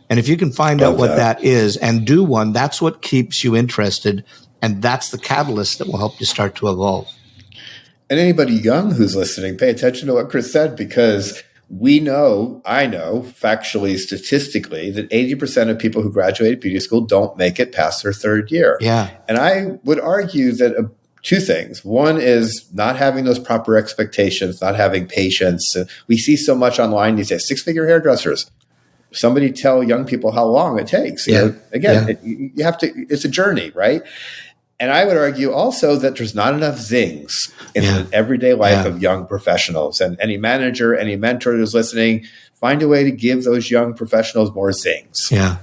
And if you can find out what that is and do one, that's what keeps you interested, and that's the catalyst that will help you start to evolve. And anybody young who's listening, pay attention to what Chris said, because I know factually, statistically, that 80% of people who graduate beauty school don't make it past their third year. Yeah. And I would argue that two things. One is not having those proper expectations, not having patience. We see so much online these days, 6-figure hairdressers. Somebody tell young people how long it takes. You have to, it's a journey, right? And I would argue also that there's not enough zings in the everyday life of young professionals. And any manager, any mentor who's listening, find a way to give those young professionals more zings. Yeah.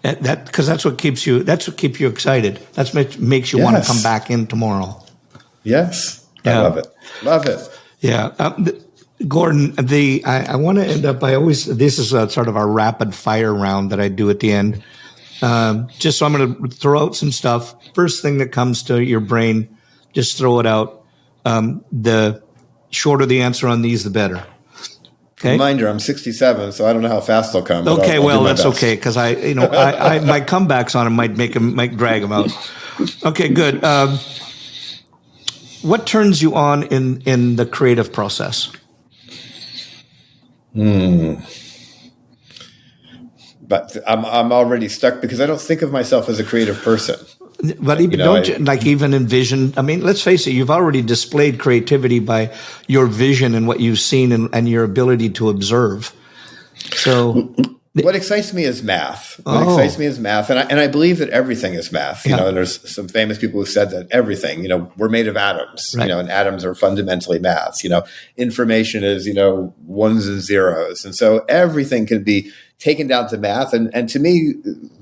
Because that's what keeps you excited. That's what makes you want to come back in tomorrow. Yes. I love it. Yeah. Gordon, I want to end up, this is sort of our rapid fire round that I do at the end. Just so I'm going to throw out some stuff. First thing that comes to your brain, just throw it out. The shorter the answer on these, the better. Okay. Reminder, I'm 67, so I don't know how fast they'll come. Okay, that's okay, because I my comebacks on them might drag them out. Okay, good. What turns you on in the creative process? But I'm already stuck because I don't think of myself as a creative person. But even, even envision? I mean, let's face it, you've already displayed creativity by your vision and what you've seen and your ability to observe. So what excites me is math. And I believe that everything is math. You know, and there's some famous people who said that everything, we're made of atoms, right. And atoms are fundamentally math. Information is, ones and zeros. And so everything can be taken down to math. And to me,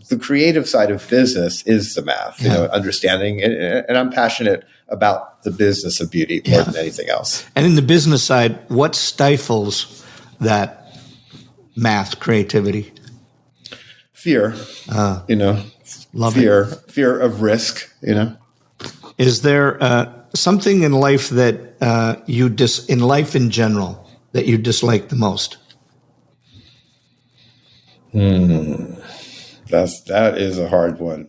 the creative side of business is the math, understanding. And I'm passionate about the business of beauty more than anything else. And in the business side, what stifles that math creativity? Fear, fear of risk, Is there something in life that in life in general that you dislike the most? That is a hard one.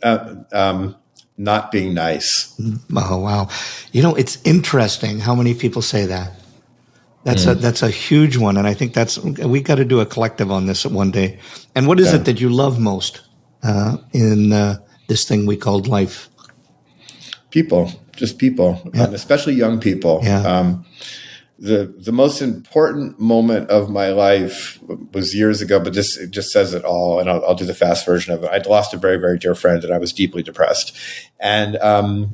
Not being nice. Oh, wow. It's interesting how many people say that. That's a huge one. And I think we got to do a collective on this one day. And what is it that you love most in this thing we called life? People, just people, especially young people. Yeah. The most important moment of my life was years ago, but it just says it all. And I'll do the fast version of it. I'd lost a very, very dear friend and I was deeply depressed. And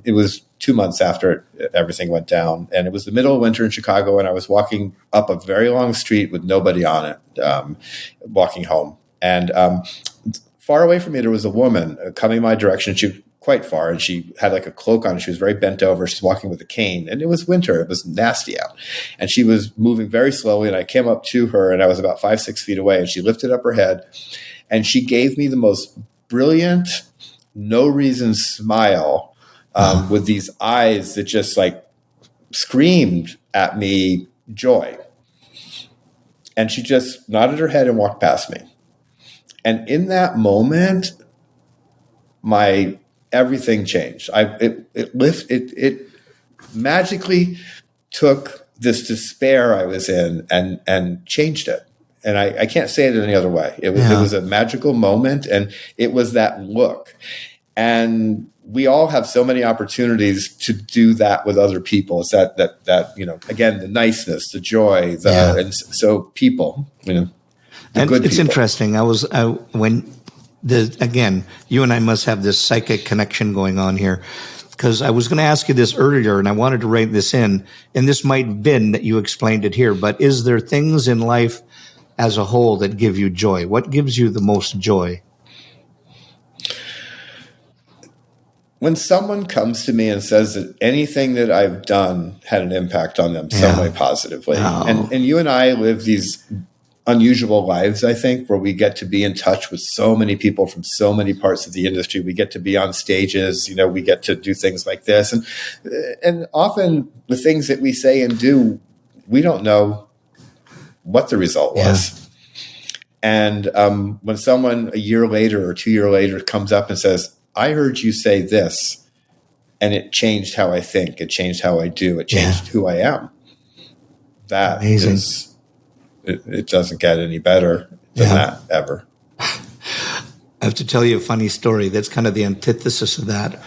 it was 2 months after everything went down. And it was the middle of winter in Chicago. And I was walking up a very long street with nobody on it, walking home. And far away from me, there was a woman coming my direction. She was quite far, and she had like a cloak on. She was very bent over. She's walking with a cane, and it was winter. It was nasty out, and she was moving very slowly. And I came up to her, and I was about 5-6 feet away, and she lifted up her head, and she gave me the most brilliant, no reason smile with these eyes that just like screamed at me joy. And she just nodded her head and walked past me. And in that moment, everything changed. It magically took this despair I was in and changed it. And I can't say it any other way. It was a magical moment, and it was that look. And we all have so many opportunities to do that with other people. It's that again, the niceness, the joy, and so people, and good it's people. Interesting. Again, you and I must have this psychic connection going on here, because I was going to ask you this earlier and I wanted to write this in, and this might have been that you explained it here, but is there things in life as a whole that give you joy? What gives you the most joy? When someone comes to me and says that anything that I've done had an impact on them some way positively. Oh. And you and I live these unusual lives, I think, where we get to be in touch with so many people from so many parts of the industry. We get to be on stages, we get to do things like this. And often the things that we say and do, we don't know what the result was. And when someone a year later or 2 years later comes up and says, I heard you say this, and it changed how I think, it changed how I do, it changed who I am. That amazing. It doesn't get any better than that ever. I have to tell you a funny story that's kind of the antithesis of that.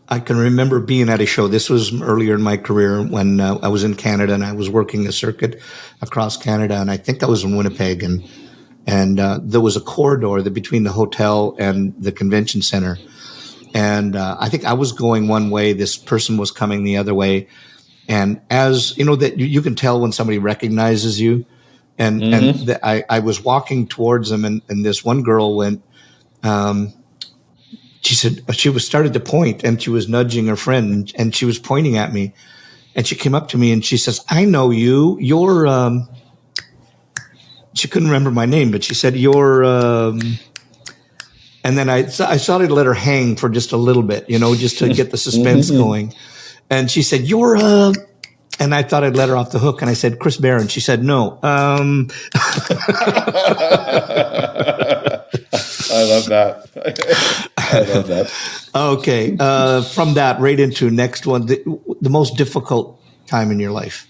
I can remember being at a show. This was earlier in my career when I was in Canada and I was working the circuit across Canada. And I think I was in Winnipeg, and there was a corridor between the hotel and the convention center. And I think I was going one way. This person was coming the other way. And as you know, that you can tell when somebody recognizes you. And I was walking towards them, and this one girl went. She said she was started to point, and she was nudging her friend, and she was pointing at me. And she came up to me and she says, "I know you. You're." She couldn't remember my name, but she said, "You're." And then I started to let her hang for just a little bit, just to get the suspense going. And she said, "You're." And I thought I'd let her off the hook, and I said, "Chris Baran." She said, "No." I love that. I love that. Okay. From that, right into next one, the most difficult time in your life.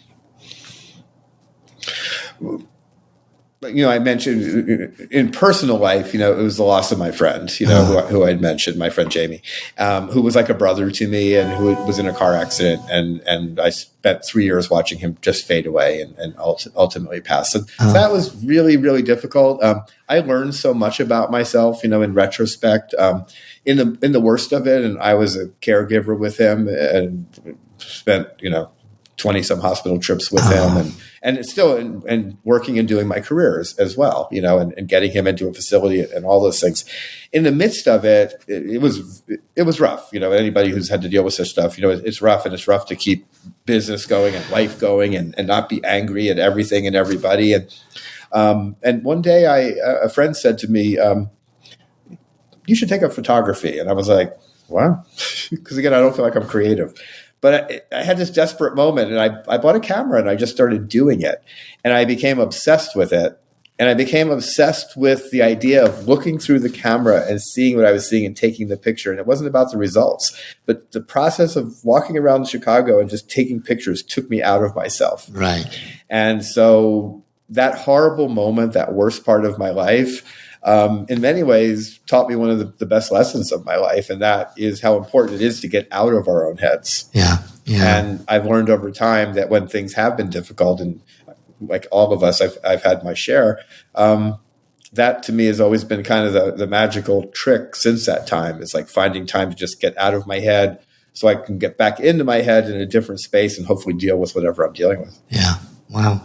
I mentioned in personal life, it was the loss of my friend, who I'd mentioned, my friend Jamie, who was like a brother to me and who was in a car accident. And I spent 3 years watching him just fade away and ultimately pass. So that was really, really difficult. I learned so much about myself, in retrospect, in the worst of it. And I was a caregiver with him and spent, 20 some hospital trips with him and it's still and working and doing my careers as well, and getting him into a facility and all those things. In the midst of it, it was rough. Anybody who's had to deal with such stuff, it's rough, and it's rough to keep business going and life going and not be angry at everything and everybody. And one day a friend said to me, "You should take up photography." And I was like, "Wow," because again, I don't feel like I'm creative. But I had this desperate moment, and I bought a camera, and I just started doing it. And I became obsessed with it. And I became obsessed with the idea of looking through the camera and seeing what I was seeing and taking the picture. And it wasn't about the results, but the process of walking around Chicago and just taking pictures took me out of myself. Right. And so that horrible moment, that worst part of my life, in many ways taught me one of the best lessons of my life. And that is how important it is to get out of our own heads. Yeah. And I've learned over time that when things have been difficult, and like all of us, I've had my share, that to me has always been kind of the magical trick since that time. It's like finding time to just get out of my head so I can get back into my head in a different space and hopefully deal with whatever I'm dealing with. Yeah. Wow.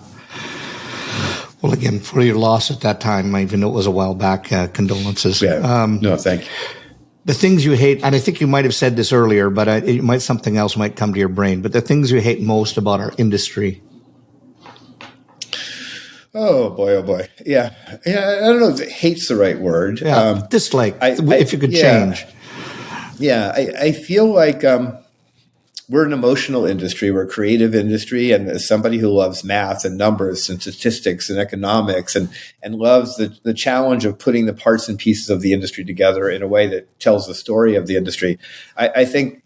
Well, again, for your loss at that time, even though it was a while back, condolences. Yeah. No, thank you. The things you hate, and I think you might have said this earlier, but something else might come to your brain. But the things you hate most about our industry. Oh boy. Yeah. I don't know if hate's the right word. Yeah. Dislike, if you could change. Yeah. I feel like we're an emotional industry, we're a creative industry, and as somebody who loves math and numbers and statistics and economics and loves the challenge of putting the parts and pieces of the industry together in a way that tells the story of the industry, I think,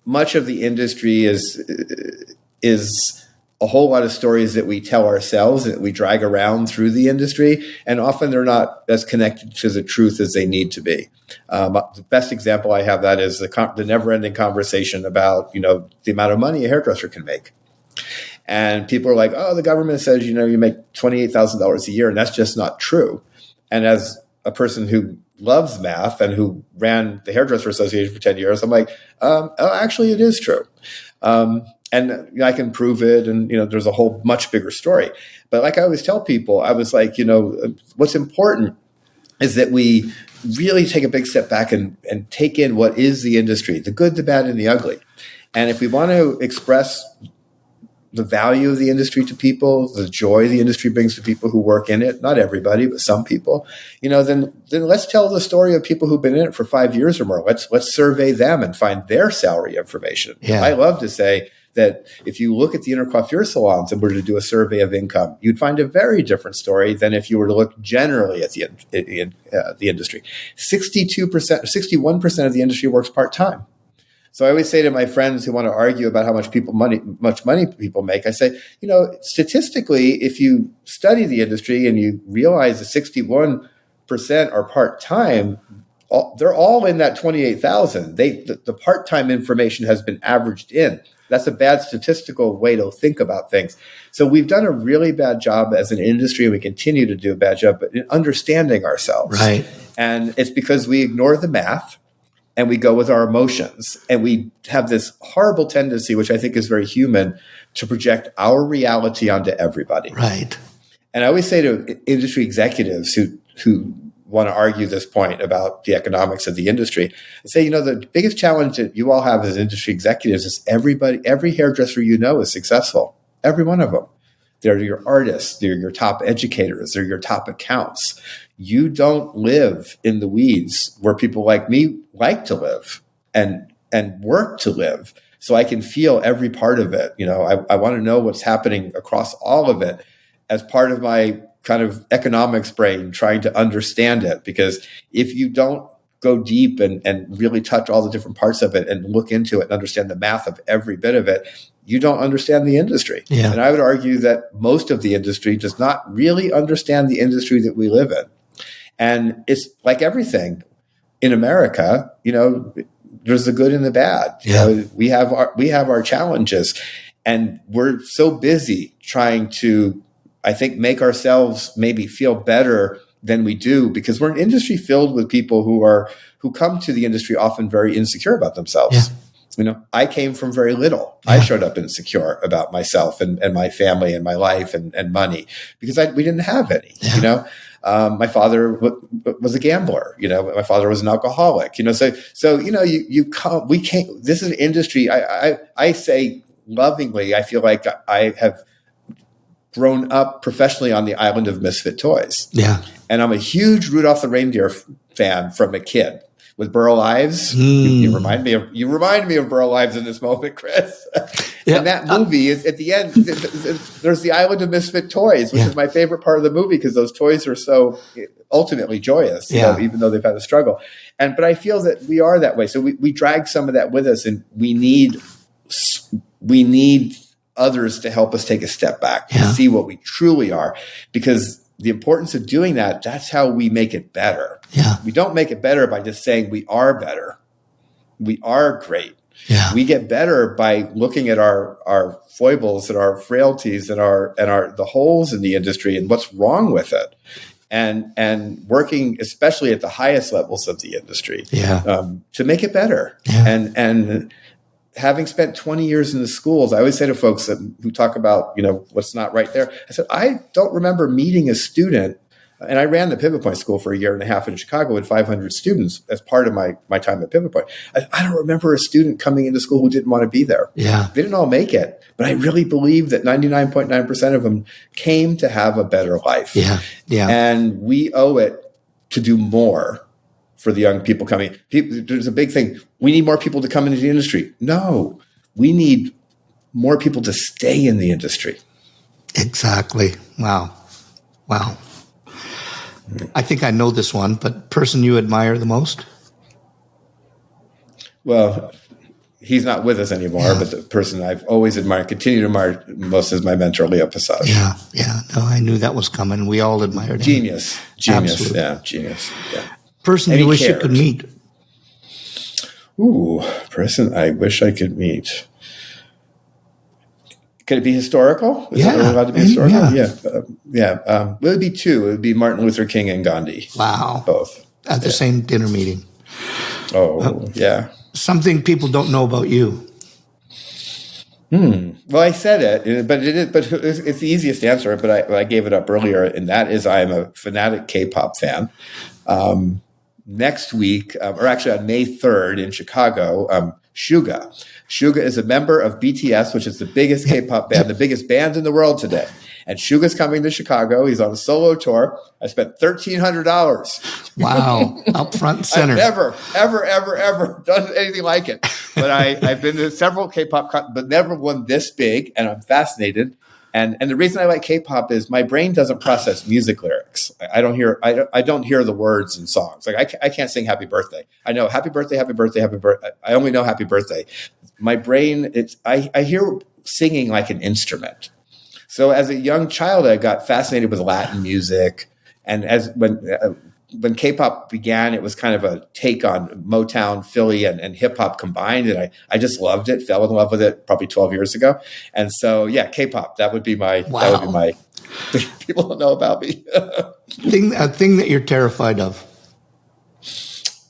much of the industry is a whole lot of stories that we tell ourselves and that we drag around through the industry, and often they're not as connected to the truth as they need to be. The best example I have that is the never-ending conversation about the amount of money a hairdresser can make, and people are like, "Oh, the government says you make $28,000 a year," and that's just not true. And as a person who loves math and who ran the Hairdresser Association for 10 years, I'm like, actually, it is true. And I can prove it. And, there's a whole much bigger story. But like I always tell people, I was like, what's important is that we really take a big step back and take in what is the industry, the good, the bad, and the ugly. And if we want to express the value of the industry to people, the joy the industry brings to people who work in it, not everybody, but some people, then let's tell the story of people who've been in it for 5 years or more. Let's survey them and find their salary information. Yeah. I love to say that if you look at the inner coiffure salons and were to do a survey of income, you'd find a very different story than if you were to look generally at the industry. 61% of the industry works part-time. So I always say to my friends who want to argue about how much money people make, I say, statistically, if you study the industry and you realize that 61% are part-time, they're all in that 28,000. The part-time information has been averaged in. That's a bad statistical way to think about things. So we've done a really bad job as an industry, and we continue to do a bad job in understanding ourselves. Right. And it's because we ignore the math and we go with our emotions. And we have this horrible tendency, which I think is very human, to project our reality onto everybody. Right. And I always say to industry executives who want to argue this point about the economics of the industry, I say, the biggest challenge that you all have as industry executives is every hairdresser is successful. Every one of them. They're your artists. They're your top educators. They're your top accounts. You don't live in the weeds where people like me like to live and work to live. So I can feel every part of it. I want to know what's happening across all of it as part of my kind of economics brain, trying to understand it. Because if you don't go deep and really touch all the different parts of it and look into it and understand the math of every bit of it, you don't understand the industry. Yeah. And I would argue that most of the industry does not really understand the industry that we live in. And it's like everything in America, there's the good and the bad. Yeah. We have our challenges, and we're so busy trying to, I think, make ourselves maybe feel better than we do, because we're an industry filled with people who come to the industry often very insecure about themselves. Yeah. I came from very little. Yeah. I showed up insecure about myself and my family and my life and money, because we didn't have any. Yeah. My father was a gambler. My father was an alcoholic. So you come. We can't. This is an industry. I say lovingly, I feel like I have grown up professionally on the island of misfit toys. Yeah. And I'm a huge Rudolph the Reindeer fan from a kid. With Burl Ives, you remind me of Burl Ives in this moment, Chris. Yeah. And that movie is at the end. There's the island of misfit toys, which is my favorite part of the movie, because those toys are so ultimately joyous, even though they've had a struggle. But I feel that we are that way. So we drag some of that with us, and we need others to help us take a step back to see what we truly are, because the importance of doing that's how we make it better. Yeah. We don't make it better by just saying we are better. We are great. Yeah. We get better by looking at our foibles and our frailties and the holes in the industry and what's wrong with it. And working, especially at the highest levels of the industry, to make it better. Yeah. And having spent 20 years in the schools, I always say to folks who talk about, what's not right there, I said, I don't remember meeting a student, and I ran the Pivot Point School for a year and a half in Chicago with 500 students as part of my time at Pivot Point. I don't remember a student coming into school who didn't want to be there. Yeah. They didn't all make it, but I really believe that 99.9% of them came to have a better life. Yeah. Yeah. And we owe it to do more for the young people coming. There's a big thing. We need more people to come into the industry. No, we need more people to stay in the industry. Exactly. Wow. I think I know this one, but person you admire the most? Well, he's not with us anymore, but the person I've always admired, continue to admire most, is my mentor, Leo Passage. Yeah. No, I knew that was coming. We all admired him. Genius. Absolutely. Yeah, genius. Yeah. Person you wish you could meet? Ooh, person I wish I could meet. Could it be historical? Is it really allowed to be historical? Yeah. It would be two. It would be Martin Luther King and Gandhi. Wow. Both. At the same dinner meeting. Oh, yeah. Something people don't know about you. Well, I said it, but it's the easiest to answer. But I gave it up earlier, and that is I am a fanatic K-pop fan. Next week, or actually on May 3rd in Chicago, Suga. Suga is a member of BTS, which is the biggest K-pop band, the biggest band in the world today. And Suga's coming to Chicago. He's on a solo tour. I spent $1,300. Wow. Up front and center. I've ever done anything like it. But I've been to several K-pop, but never one this big. And I'm fascinated. And the reason I like K-pop is my brain doesn't process music lyrics. I don't hear the words in songs. Like I can't sing Happy Birthday. I know Happy Birthday, Happy Birthday, Happy Birthday. I only know Happy Birthday. My brain, I hear singing like an instrument. So as a young child, I got fascinated with Latin music, and when when K-pop began, it was kind of a take on Motown, Philly, and hip hop combined, and I just loved it. Fell in love with it probably 12 years ago, and so yeah, K-pop. That would be my. Wow. That would be my. People don't know about me. A thing that you're terrified of.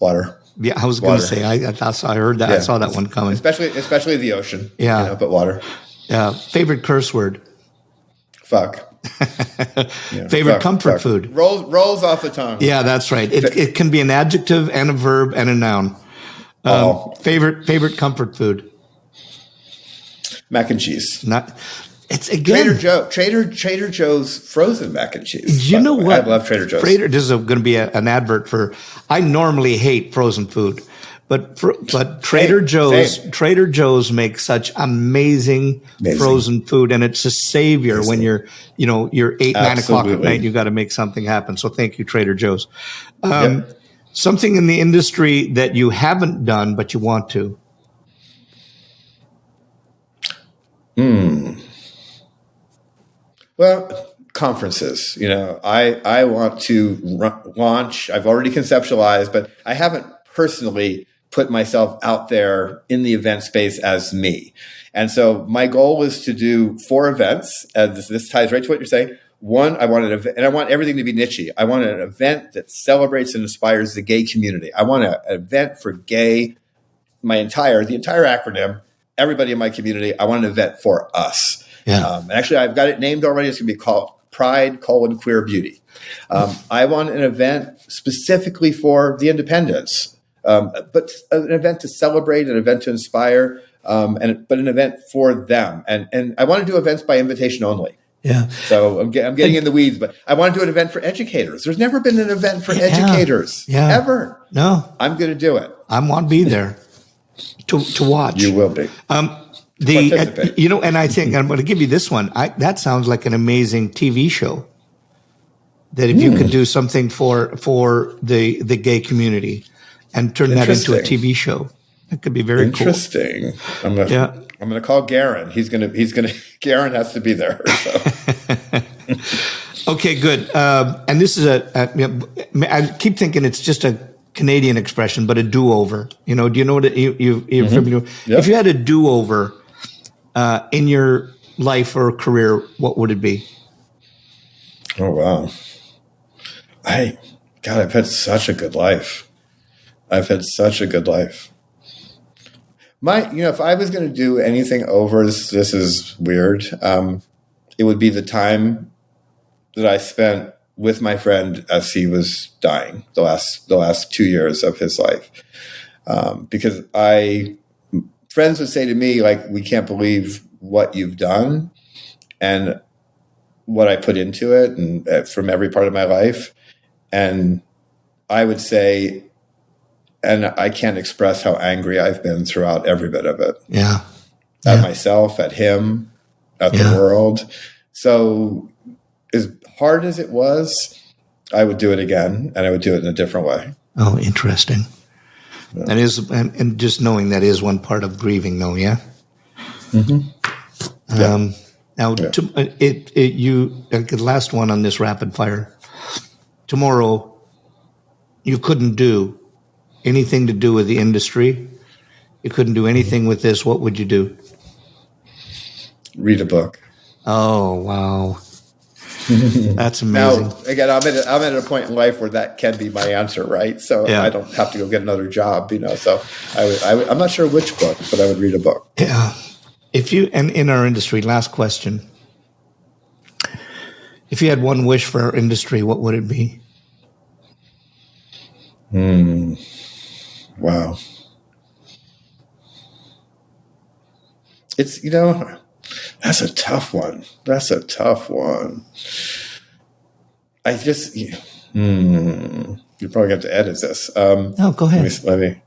Water. Yeah, I was going to say. I heard that. Yeah. I saw that one coming. Especially the ocean. Yeah, but water. Yeah. Favorite curse word. Fuck. Favorite comfort food. Rolls off the tongue. Yeah, that's right. It can be an adjective and a verb and a noun. Favorite comfort food. Mac and cheese. It's again Trader Joe's frozen mac and cheese. You know what? I love Trader Joe's. This is going to be an advert for. I normally hate frozen food, but Trader Joe's makes such amazing frozen food, and it's a savior when you're 8-9 o'clock at night. You got to make something happen. So thank you, Trader Joe's. Something in the industry that you haven't done but you want to. Well, conferences, I want to launch. I've already conceptualized, but I haven't personally put myself out there in the event space as me. And so my goal is to do 4 events. This ties right to what you're saying. One, I want an event, and I want everything to be niche-y. I want an event that celebrates and inspires the gay community. I want an event for gay, the entire acronym, everybody in my community. I want an event for us. Yeah. And actually, I've got it named already. It's going to be called Pride: Queer Beauty. I want an event specifically for the independents, but an event to celebrate, an event to inspire, but an event for them. And I want to do events by invitation only. Yeah. So I'm getting in the weeds, but I want to do an event for educators. There's never been an event for educators ever. No. I'm going to do it. I want to be there to watch. You will be. And I think I'm going to give you this one. That sounds like an amazing TV show. That if you could do something for the gay community and turn that into a TV show, it could be very interesting. Cool. I'm going to call Garen. Garen has to be there. So. Okay, good. And this is I keep thinking it's just a Canadian expression, but a do-over. Do you know what you're familiar with? Yep. If you had a do-over in your life or career, what would it be? Oh, wow. I've had such a good life. If I was going to do anything over, this is weird. It would be the time that I spent with my friend as he was dying, the last 2 years of his life. Because friends would say to me, like, we can't believe what you've done and what I put into it, and from every part of my life. And I would say, and I can't express how angry I've been throughout every bit of it. Yeah. At myself, at him, at the world. So as hard as it was, I would do it again, and I would do it in a different way. Oh, interesting. Yeah. That is, and just knowing that is one part of grieving, though. Yeah. Mm-hmm. Now, the last one on this rapid fire. Tomorrow, you couldn't do anything to do with the industry. You couldn't do anything with this. What would you do? Read a book. Oh, wow. That's amazing. Now, again, I'm at a point in life where that can be my answer, right? So I don't have to go get another job, So I'm not sure which book, but I would read a book. Yeah. And in our industry, last question. If you had one wish for our industry, what would it be? Wow. It's, that's a tough one. I just, you probably have to edit this. No, go ahead. Let me.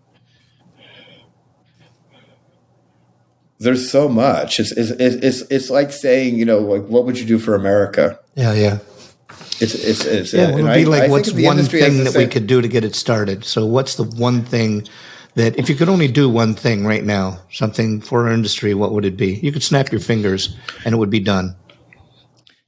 There's so much. It's like saying, like, what would you do for America? Yeah. It would be like, what's one thing that we could do to get it started? So what's the one thing that, if you could only do one thing right now, something for our industry, what would it be? You could snap your fingers and it would be done.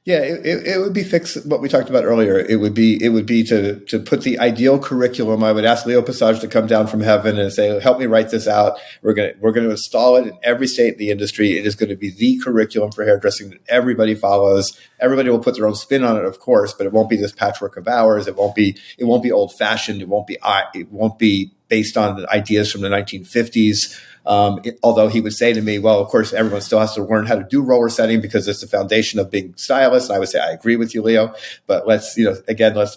Yeah, it would be fix what we talked about earlier. It would be to put the ideal curriculum. I would ask Leo Passage to come down from heaven and say, "Help me write this out. We're going to install it in every state in the industry. It is going to be the curriculum for hairdressing that everybody follows. Everybody will put their own spin on it, of course, but it won't be this patchwork of hours. It won't be old fashioned. It won't be based on ideas from the 1950s." Although he would say to me, well, of course, everyone still has to learn how to do roller setting because it's the foundation of being stylists. And I would say, I agree with you, Leo, but let's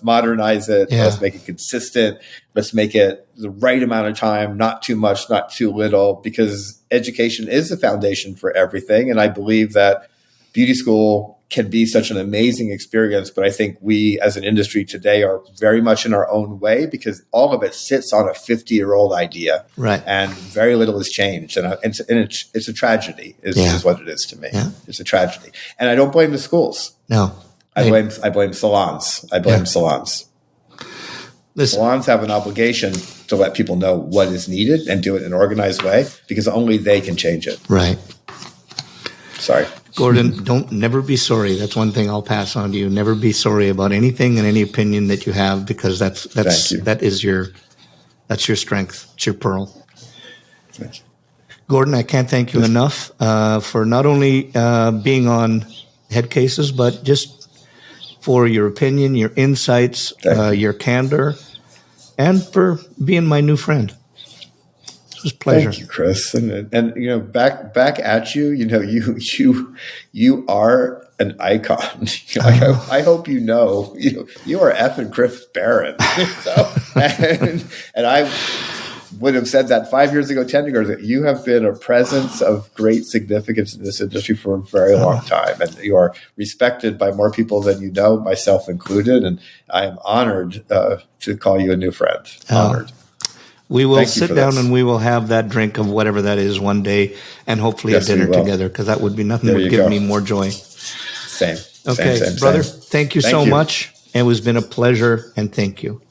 modernize it. Yeah. Let's make it consistent. Let's make it the right amount of time, not too much, not too little, because education is the foundation for everything. And I believe that beauty school can be such an amazing experience, but I think we as an industry today are very much in our own way because all of it sits on a 50-year-old idea, right? And very little has changed, and it's a tragedy, is what it is to me. Yeah. It's a tragedy, and I don't blame the schools. No, I blame salons. Salons. Listen. Salons have an obligation to let people know what is needed and do it in an organized way because only they can change it. Right. Sorry. Gordon, never be sorry. That's one thing I'll pass on to you. Never be sorry about anything and any opinion that you have, because that is your strength. It's your pearl. Thank you. Gordon, I can't thank you enough for not only being on Headcases, but just for your opinion, your insights, your candor, and for being my new friend. It was a pleasure. Thank you, Chris. And back at you. You are an icon. I hope you are effing Chris Baran. and I would have said that 5 years ago, 10 years ago. You have been a presence of great significance in this industry for a very long time, and you are respected by more people than you know, myself included. And I am honored to call you a new friend. Honored. We will sit down and we will have that drink of whatever that is one day, and hopefully a dinner together, because that would be nothing but give me more joy. Same. Okay, same, brother, thank you so much. It has been a pleasure, and thank you.